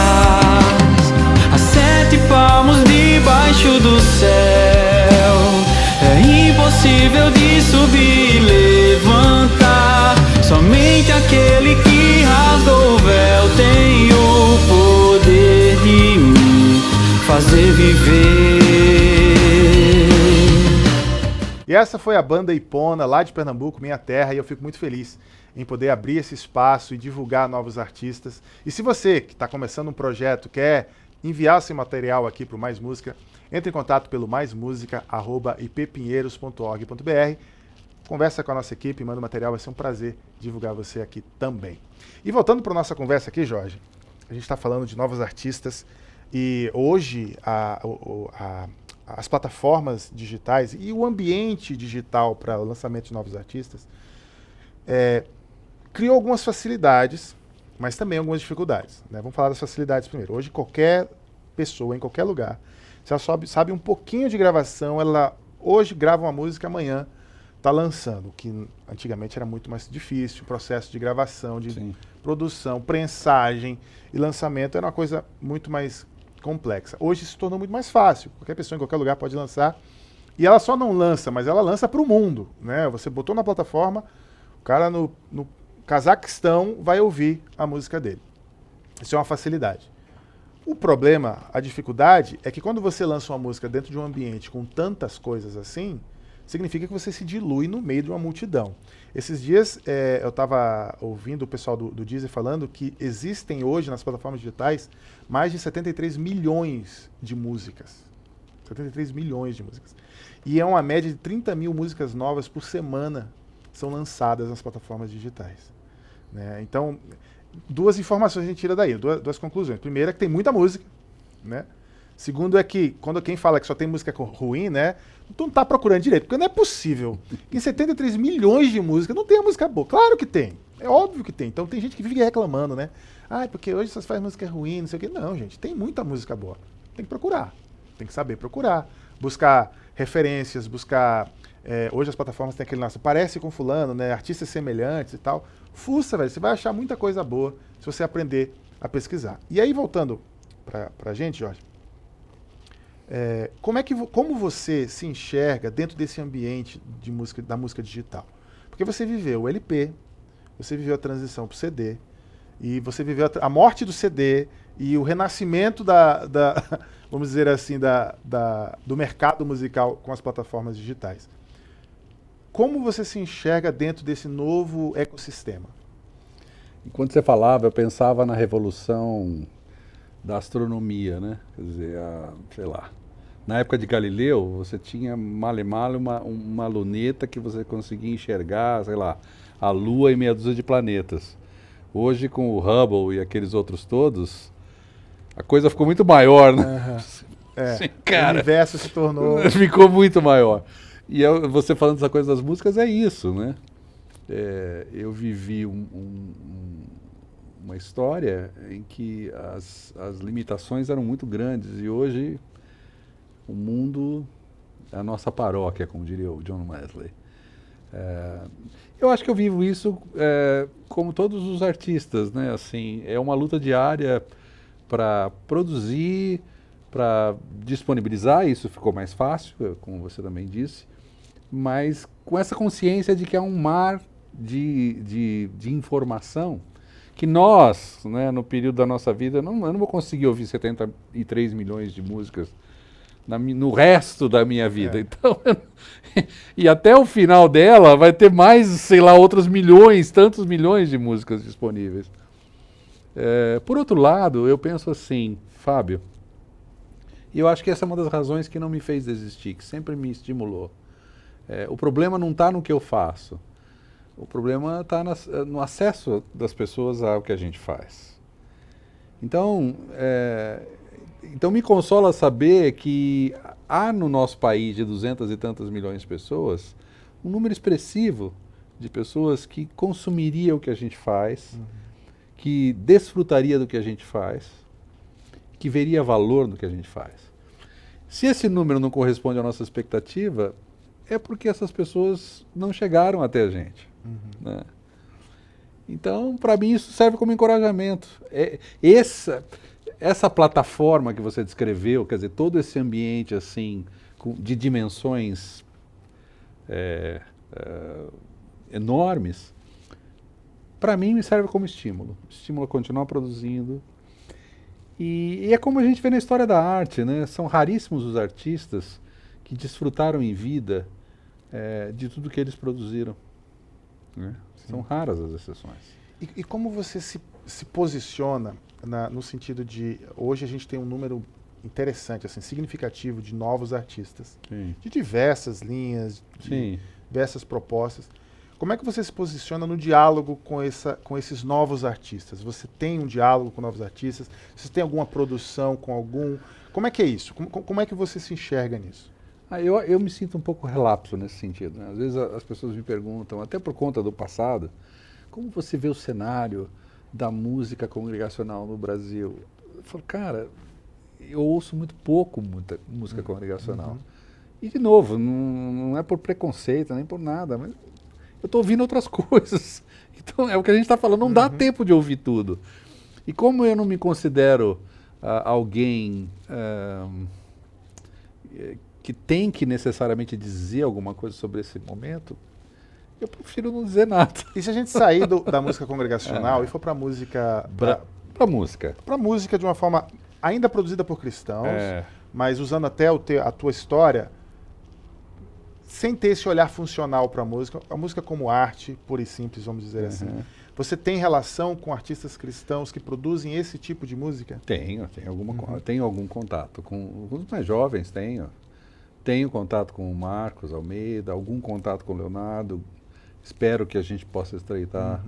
a 7 palmos debaixo do céu. É impossível de subir e levantar, somente aquele que rasgou o véu tem o poder de me fazer viver. E essa foi a banda Ipona, lá de Pernambuco, minha terra, e eu fico muito feliz em poder abrir esse espaço e divulgar novos artistas. E se você que está começando um projeto, quer enviar seu material aqui para o Mais Música, entre em contato pelo maismusica@ippinheiros.org.br, conversa com a nossa equipe, manda o material, vai ser um prazer divulgar você aqui também. E voltando para a nossa conversa aqui, Jorge, a gente está falando de novos artistas, E hoje as plataformas digitais e o ambiente digital para o lançamento de novos artistas criou algumas facilidades, mas também algumas dificuldades, né? Vamos falar das facilidades primeiro. Hoje qualquer pessoa, em qualquer lugar, se ela sabe um pouquinho de gravação, ela hoje grava uma música, amanhã está lançando, que antigamente era muito mais difícil, o processo de gravação, de produção, prensagem e lançamento era uma coisa muito mais complexa. Hoje se tornou muito mais fácil, qualquer pessoa em qualquer lugar pode lançar, e ela só não lança, mas ela lança para o mundo, né? Você botou na plataforma, o cara no Cazaquistão vai ouvir a música dele. Isso é uma facilidade. O problema, a dificuldade, é que quando você lança uma música dentro de um ambiente com tantas coisas assim, significa que você se dilui no meio de uma multidão. Esses dias eu estava ouvindo o pessoal do Deezer falando que existem hoje nas plataformas digitais mais de 73 milhões de músicas. 73 milhões de músicas. E é uma média de 30 mil músicas novas por semana são lançadas nas plataformas digitais, né? Então, duas informações a gente tira daí, duas conclusões. Primeiro é que tem muita música, né? Segundo é que, quando quem fala que só tem música ruim, né? Tu não tá procurando direito, porque não é possível que em 73 milhões de músicas não tenha música boa. Claro que tem, é óbvio que tem. Então tem gente que vive reclamando, né? Ah, porque hoje só se faz música ruim, não sei o quê. Não, gente, tem muita música boa. Tem que procurar, tem que saber procurar. Buscar referências, buscar... hoje as plataformas têm aquele nosso, parece com fulano, né? Artistas semelhantes e tal. Fuça, velho, você vai achar muita coisa boa se você aprender a pesquisar. E aí, voltando pra gente, Jorge, como você se enxerga dentro desse ambiente de música, da música digital? Porque você viveu o LP, você viveu a transição para o CD, e você viveu a morte do CD e o renascimento vamos dizer assim, do mercado musical com as plataformas digitais. Como você se enxerga dentro desse novo ecossistema? Enquanto você falava, eu pensava na revolução da astronomia, né? Quer dizer, sei lá, na época de Galileu, você tinha male-male uma luneta que você conseguia enxergar, sei lá, a Lua e meia dúzia de planetas. Hoje, com o Hubble e aqueles outros todos, a coisa ficou muito maior, né? Sim, cara, o universo se tornou... Ficou muito maior. E você falando dessa coisa das músicas, é isso, né? Eu vivi uma história em que as limitações eram muito grandes e hoje o mundo é a nossa paróquia, como diria o John Wesley. Eu acho que eu vivo isso como todos os artistas, né? Assim, é uma luta diária para produzir, para disponibilizar, isso ficou mais fácil, como você também disse, mas com essa consciência de que é um mar de informação que nós, né, no período da nossa vida, eu não vou conseguir ouvir 73 milhões de músicas no resto da minha vida. Então, e até o final dela vai ter mais, sei lá, outros milhões, tantos milhões de músicas disponíveis. Por outro lado, eu penso assim, Fábio, e eu acho que essa é uma das razões que não me fez desistir, que sempre me estimulou. O problema não está no que eu faço. O problema está no acesso das pessoas ao que a gente faz. Então me consola saber que há no nosso país de 200 e tantas milhões de pessoas, um número expressivo de pessoas que consumiria o que a gente faz, que desfrutaria do que a gente faz, que veria valor no que a gente faz. Se esse número não corresponde à nossa expectativa, é porque essas pessoas não chegaram até a gente. Né? Então, para mim, isso serve como encorajamento. Essa plataforma que você descreveu, quer dizer, todo esse ambiente assim, de dimensões enormes, para mim me serve como estímulo a continuar produzindo. E é como a gente vê na história da arte, né? São raríssimos os artistas que desfrutaram em vida de tudo que eles produziram. Né? São raras as exceções. E como você se posiciona no sentido de... Hoje a gente tem um número interessante, assim, significativo de novos artistas. Sim. De diversas linhas, de diversas propostas. Como é que você se posiciona no diálogo com esses novos artistas? Você tem um diálogo com novos artistas? Você tem alguma produção com algum? Como é que é isso? Como é que você se enxerga nisso? Eu me sinto um pouco relapso nesse sentido, né? Às vezes as pessoas me perguntam, até por conta do passado, como você vê o cenário da música congregacional no Brasil? Eu falo, cara, eu ouço muito pouco muita música congregacional. E, de novo, não é por preconceito, nem por nada, mas eu estou ouvindo outras coisas. Então, é o que a gente está falando, não dá tempo de ouvir tudo. E como eu não me considero alguém que tem que necessariamente dizer alguma coisa sobre esse momento, eu prefiro não dizer nada. E se a gente sair da música congregacional e for para a música... Para música. Para música de uma forma ainda produzida por cristãos, mas usando até a tua história, sem ter esse olhar funcional para a música como arte, pura e simples, vamos dizer assim. Você tem relação com artistas cristãos que produzem esse tipo de música? Tenho algum contato. Com os mais jovens, tenho contato com o Marcos Almeida, algum contato com o Leonardo. Espero que a gente possa estreitar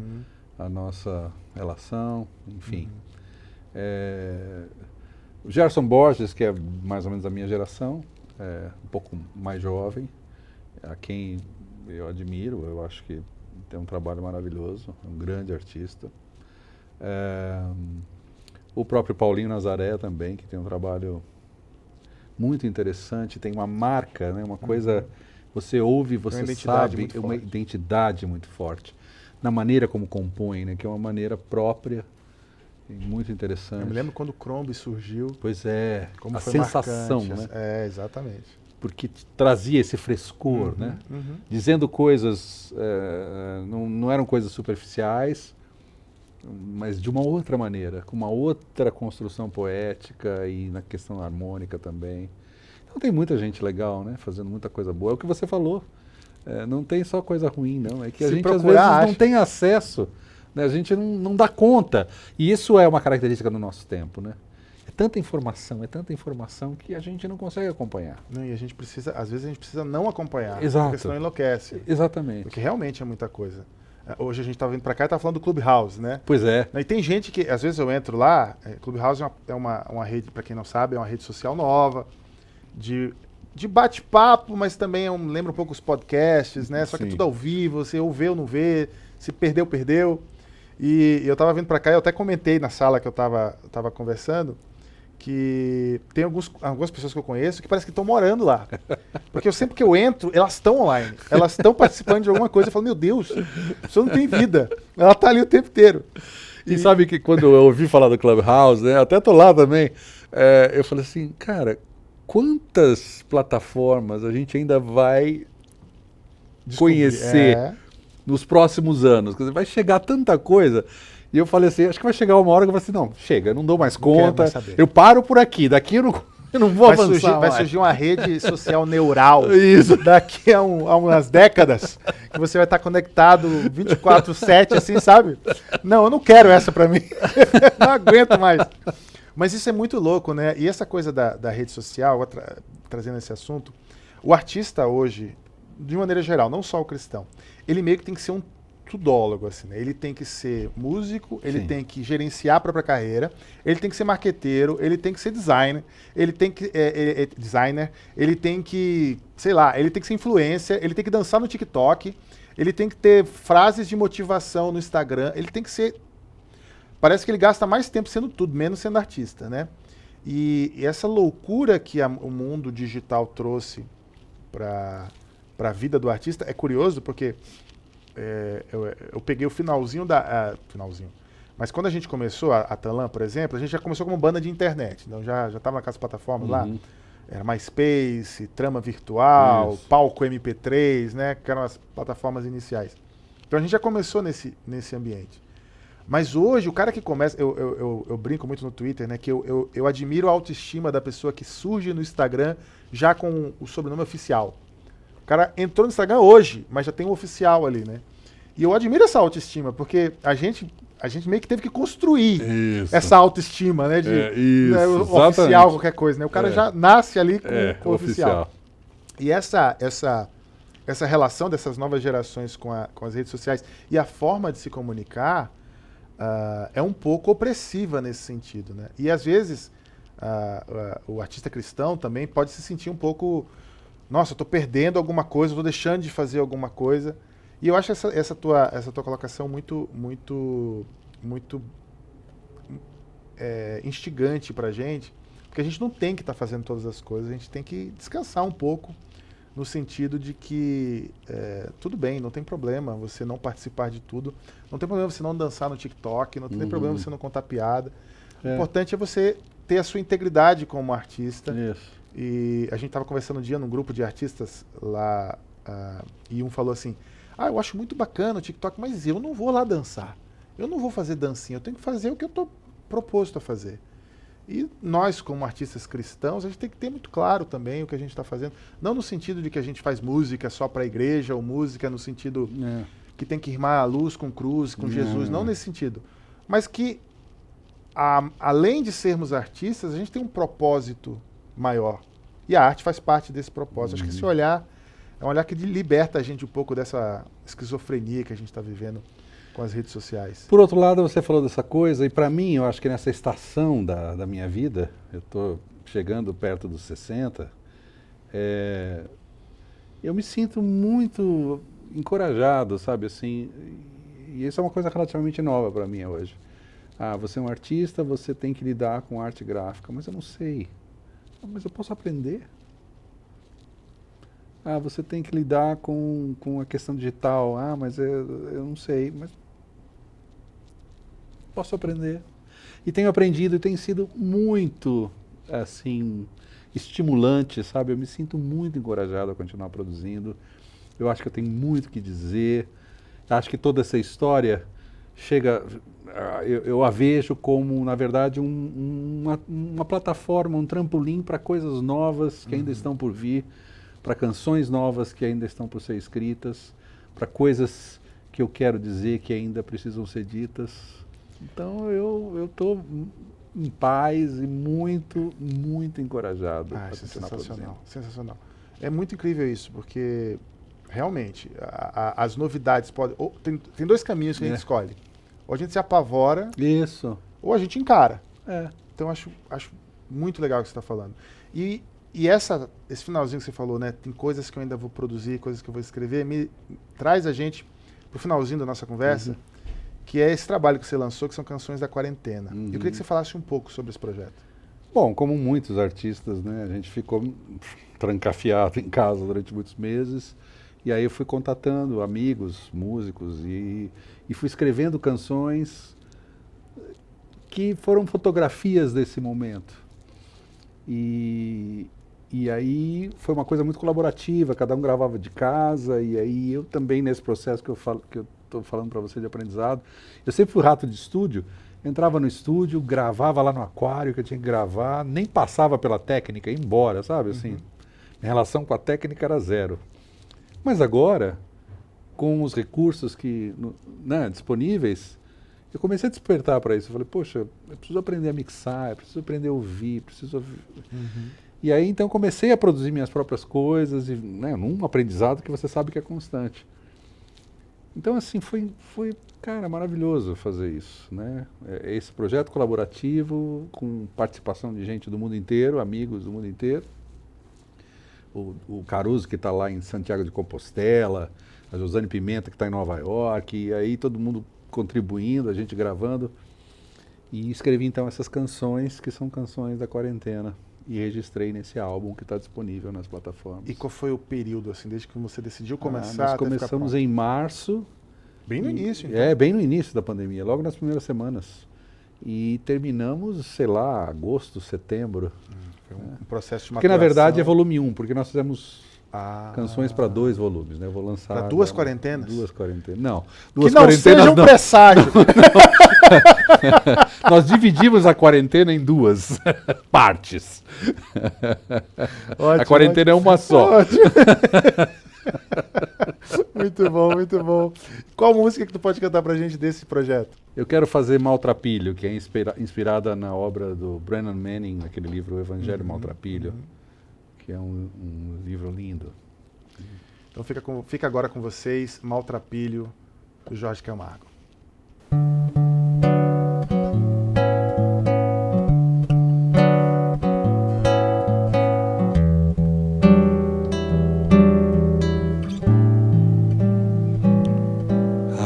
a nossa relação, enfim. O Gerson Borges, que é mais ou menos da minha geração, um pouco mais jovem, a quem eu admiro, eu acho que tem um trabalho maravilhoso, é um grande artista. O próprio Paulinho Nazaré também, que tem um trabalho muito interessante, tem uma marca, né, uma coisa, você ouve, você sabe, uma identidade muito forte, na maneira como compõe, né, que é uma maneira própria e muito interessante. Eu me lembro quando o Crombie surgiu. Pois é, como a foi sensação, marcante, né? Exatamente. Porque trazia esse frescor, né? Dizendo coisas, não eram coisas superficiais, mas de uma outra maneira, com uma outra construção poética e na questão harmônica também. Então tem muita gente legal, né? Fazendo muita coisa boa. É o que você falou, não tem só coisa ruim, não. É que a gente às vezes não tem acesso, né? A gente não dá conta. E isso é uma característica do nosso tempo, né? É tanta informação que a gente não consegue acompanhar. E a gente precisa, às vezes a gente precisa não acompanhar, Exato. Porque senão enlouquece. Exatamente. Porque realmente é muita coisa. Hoje a gente estava vindo para cá e estava falando do Clubhouse, né? Pois é. E tem gente que, às vezes eu entro lá, Clubhouse é uma rede, para quem não sabe, é uma rede social nova, de bate-papo, mas também lembra um pouco os podcasts, né? Só que tudo ao vivo, você ou vê ou não vê, se perdeu, perdeu. E eu estava vindo para cá e eu até comentei na sala que eu estava conversando, que tem algumas pessoas que eu conheço que parece que estão morando lá. Porque sempre que eu entro, elas estão online. Elas estão participando de alguma coisa. Eu falo, meu Deus, a pessoa não tem vida. Ela está ali o tempo inteiro. E sabe que quando eu ouvi falar do Clubhouse, né, até tô lá também, eu falei assim, cara, quantas plataformas a gente ainda vai conhecer nos próximos anos? Quer dizer, vai chegar tanta coisa. E eu falei assim, acho que vai chegar uma hora que eu vou assim, não, chega, eu não dou mais conta, eu paro por aqui, daqui eu não vou avançar. Vai surgir uma rede social neural. Isso. Daqui a umas décadas, que você vai estar conectado 24/7, assim, sabe? Não, eu não quero essa pra mim. Não aguento mais. Mas isso é muito louco, né? E essa coisa da rede social, trazendo esse assunto, o artista hoje, de maneira geral, não só o cristão, ele meio que tem que ser um tudólogo, assim, né? Ele tem que ser músico, ele tem que gerenciar a própria carreira, ele tem que ser marqueteiro, ele tem que ser designer, ele tem que ele tem que, sei lá, ele tem que ser influencer, ele tem que dançar no TikTok, ele tem que ter frases de motivação no Instagram, ele tem que ser... Parece que ele gasta mais tempo sendo tudo, menos sendo artista, né? E essa loucura que o mundo digital trouxe para a vida do artista é curioso, porque eu peguei o finalzinho mas quando a gente começou, a Talan, por exemplo, a gente já começou como banda de internet. Então já estava naquelas plataformas lá. Era MySpace, Trama Virtual, Palco MP3, né? Que eram as plataformas iniciais. Então a gente já começou nesse ambiente. Mas hoje, o cara que começa... Eu brinco muito no Twitter, né? Que eu admiro a autoestima da pessoa que surge no Instagram já com o sobrenome oficial. O cara entrou no Instagram hoje, mas já tem um oficial ali, né? E eu admiro essa autoestima, porque a gente meio que teve que construir essa autoestima, né? Né, oficial, qualquer coisa, né? O cara já nasce ali com o oficial. E essa essa relação dessas novas gerações com as redes sociais e a forma de se comunicar é um pouco opressiva nesse sentido, né? E às vezes o artista cristão também pode se sentir um pouco, nossa, eu estou perdendo alguma coisa, estou deixando de fazer alguma coisa. E eu acho essa tua colocação muito instigante pra gente, porque a gente não tem que estar fazendo todas as coisas, a gente tem que descansar um pouco, no sentido de que tudo bem, não tem problema você não participar de tudo, não tem problema você não dançar no TikTok, não tem problema você não contar piada. O importante é você ter a sua integridade como artista. Isso. E a gente estava conversando um dia num grupo de artistas lá, e um falou assim, eu acho muito bacana o TikTok, mas eu não vou lá dançar, eu não vou fazer dancinha, eu tenho que fazer o que eu estou proposto a fazer. E nós, como artistas cristãos, a gente tem que ter muito claro também o que a gente está fazendo. Não no sentido de que a gente faz música só para a igreja, ou música no sentido que tem que irmar a luz com cruz, com Jesus, não nesse sentido. Mas que, além de sermos artistas, a gente tem um propósito maior. E a arte faz parte desse propósito. Acho que esse olhar é um olhar que liberta a gente um pouco dessa esquizofrenia que a gente está vivendo com as redes sociais. Por outro lado, você falou dessa coisa, e para mim, eu acho que nessa estação da minha vida, eu estou chegando perto dos 60, eu me sinto muito encorajado, sabe, assim, e isso é uma coisa relativamente nova para mim hoje. Você é um artista, você tem que lidar com arte gráfica, mas eu não sei. Mas eu posso aprender. Você tem que lidar com a questão digital, mas eu não sei, mas posso aprender. E tenho aprendido e tem sido muito, assim, estimulante, sabe? Eu me sinto muito encorajado a continuar produzindo. Eu acho que eu tenho muito o que dizer. Acho que toda essa história chega... Eu a vejo como, na verdade, uma plataforma, um trampolim para coisas novas que ainda estão por vir, para canções novas que ainda estão por ser escritas, para coisas que eu quero dizer que ainda precisam ser ditas. Então eu estou em paz e muito, muito encorajado. Isso é sensacional, sensacional. É muito incrível isso, porque realmente as novidades podem... Tem dois caminhos que a gente escolhe. Ou a gente se apavora, isso, ou a gente encara. Então acho muito legal o que você está falando. E esse finalzinho que você falou, né? Tem coisas que eu ainda vou produzir, coisas que eu vou escrever, me traz a gente pro finalzinho da nossa conversa, que é esse trabalho que você lançou, que são Canções da Quarentena. Eu queria que você falasse um pouco sobre esse projeto. Bom, como muitos artistas, né? A gente ficou trancafiado em casa durante muitos meses, e aí eu fui contatando amigos, músicos, e fui escrevendo canções que foram fotografias desse momento. E aí foi uma coisa muito colaborativa, cada um gravava de casa, e aí eu também, nesse processo que eu estou falando para você de aprendizado, eu sempre fui rato de estúdio, entrava no estúdio, gravava lá no aquário que eu tinha que gravar, nem passava pela técnica, ia embora, sabe? Assim, minha relação com a técnica era zero. Mas agora, com os recursos disponíveis, eu comecei a despertar para isso. Eu falei, poxa, eu preciso aprender a mixar, eu preciso aprender a ouvir, E aí, então, comecei a produzir minhas próprias coisas, num aprendizado que você sabe que é constante. Então, assim, foi cara, maravilhoso fazer isso, né? Esse projeto colaborativo, com participação de gente do mundo inteiro, amigos do mundo inteiro. O Caruso, que está lá em Santiago de Compostela, a Josane Pimenta, que está em Nova York, e aí todo mundo contribuindo, a gente gravando. E escrevi, então, essas canções, que são canções da quarentena. E registrei nesse álbum que está disponível nas plataformas. E qual foi o período, assim, desde que você decidiu começar? Nós começamos em março. Bem no início, então. Bem no início da pandemia, logo nas primeiras semanas. E terminamos, sei lá, agosto, setembro. Foi um processo de maturação. Porque, na verdade, é volume 1, porque nós fizemos canções para 2 volumes, né? Eu vou lançar... Para 2 quarentenas? 2 quarentenas, não. Que não seja um presságio! Nós dividimos a quarentena em 2 partes. Ótimo, a quarentena é uma só. Muito bom, muito bom. Qual música que tu pode cantar pra gente desse projeto? Eu quero fazer Maltrapilho, que é inspirada na obra do Brennan Manning, naquele livro O Evangelho Maltrapilho, que é um livro lindo. Então fica agora com vocês, Maltrapilho, do Jorge Camargo.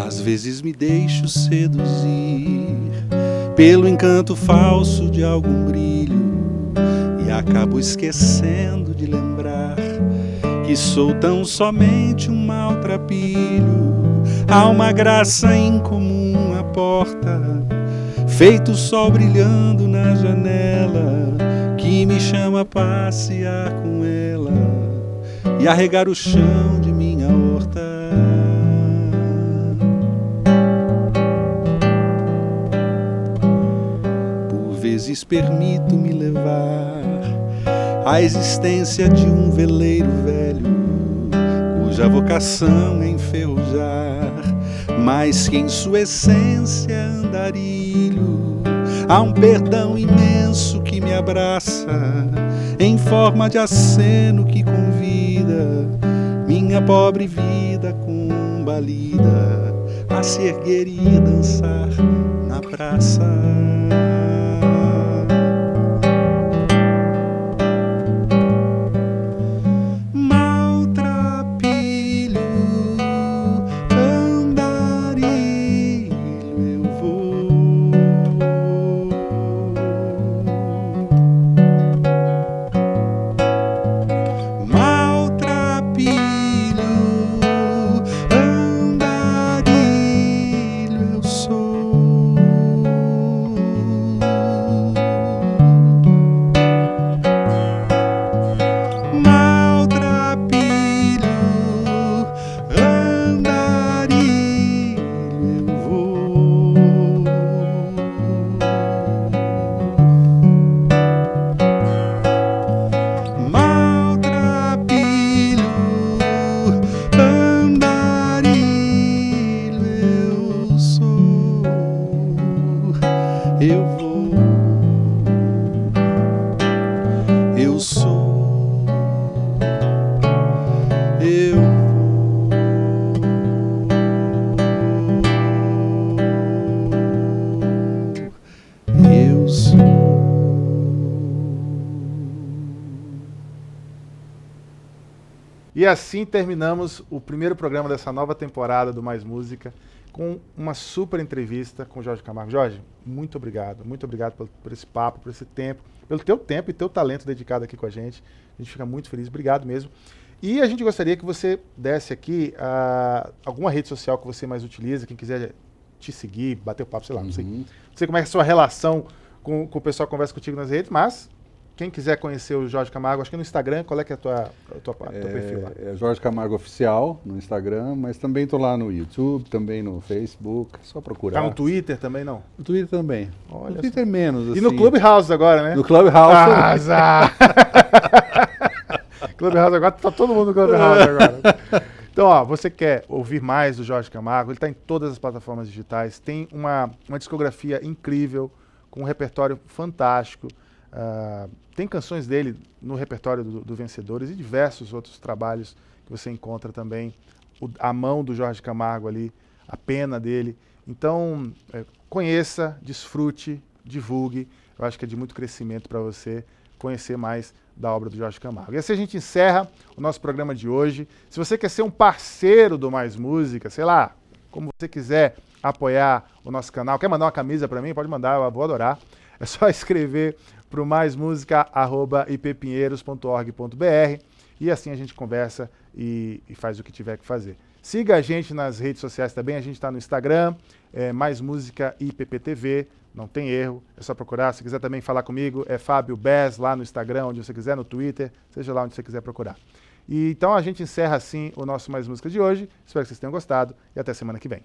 Às vezes me deixo seduzir pelo encanto falso de algum brilho e acabo esquecendo de lembrar que sou tão somente um maltrapilho. Há uma graça incomum à porta, feito sol brilhando na janela, que me chama a passear com ela e a regar o chão de minha horta. Por vezes permito-me levar a existência de um veleiro velho, cuja vocação é enferrujar, mas que em sua essência é andarilho. Há um perdão imenso que me abraça, em forma de aceno que convida minha pobre vida combalida a se erguer e dançar na praça. E assim terminamos o primeiro programa dessa nova temporada do Mais Música, com uma super entrevista com o Jorge Camargo. Jorge, muito obrigado por esse papo, por esse tempo, pelo teu tempo e teu talento dedicado aqui com a gente. A gente fica muito feliz, obrigado mesmo. E a gente gostaria que você desse aqui alguma rede social que você mais utiliza, quem quiser te seguir, bater o papo, sei lá, não sei como é que é a sua relação com o pessoal que conversa contigo nas redes, mas quem quiser conhecer o Jorge Camargo, acho que no Instagram, qual é que é teu perfil lá? É Jorge Camargo Oficial no Instagram, mas também estou lá no YouTube, também no Facebook, é só procurar. Tá no Twitter também, não? No Twitter também. Olha no Twitter menos, assim. E no Clubhouse agora, né? No Clubhouse. Clubhouse agora, tá todo mundo no Clubhouse agora. Então, ó, você quer ouvir mais do Jorge Camargo, ele está em todas as plataformas digitais, tem uma discografia incrível, com um repertório fantástico. Tem canções dele no repertório do Vencedores e diversos outros trabalhos que você encontra também. A mão do Jorge Camargo ali, a pena dele. Então, conheça, desfrute, divulgue. Eu acho que é de muito crescimento para você conhecer mais da obra do Jorge Camargo. E assim a gente encerra o nosso programa de hoje. Se você quer ser um parceiro do Mais Música, sei lá, como você quiser apoiar o nosso canal, quer mandar uma camisa para mim? Pode mandar, eu vou adorar. É só escrever para o maismusica@ippinheiros.org.br e assim a gente conversa e faz o que tiver que fazer. Siga a gente nas redes sociais também, a gente está no Instagram, Mais Música IPPTV, não tem erro, é só procurar. Se quiser também falar comigo, é Fábio Bez lá no Instagram, onde você quiser, no Twitter, seja lá onde você quiser procurar. E então a gente encerra assim o nosso Mais Música de hoje, espero que vocês tenham gostado e até semana que vem.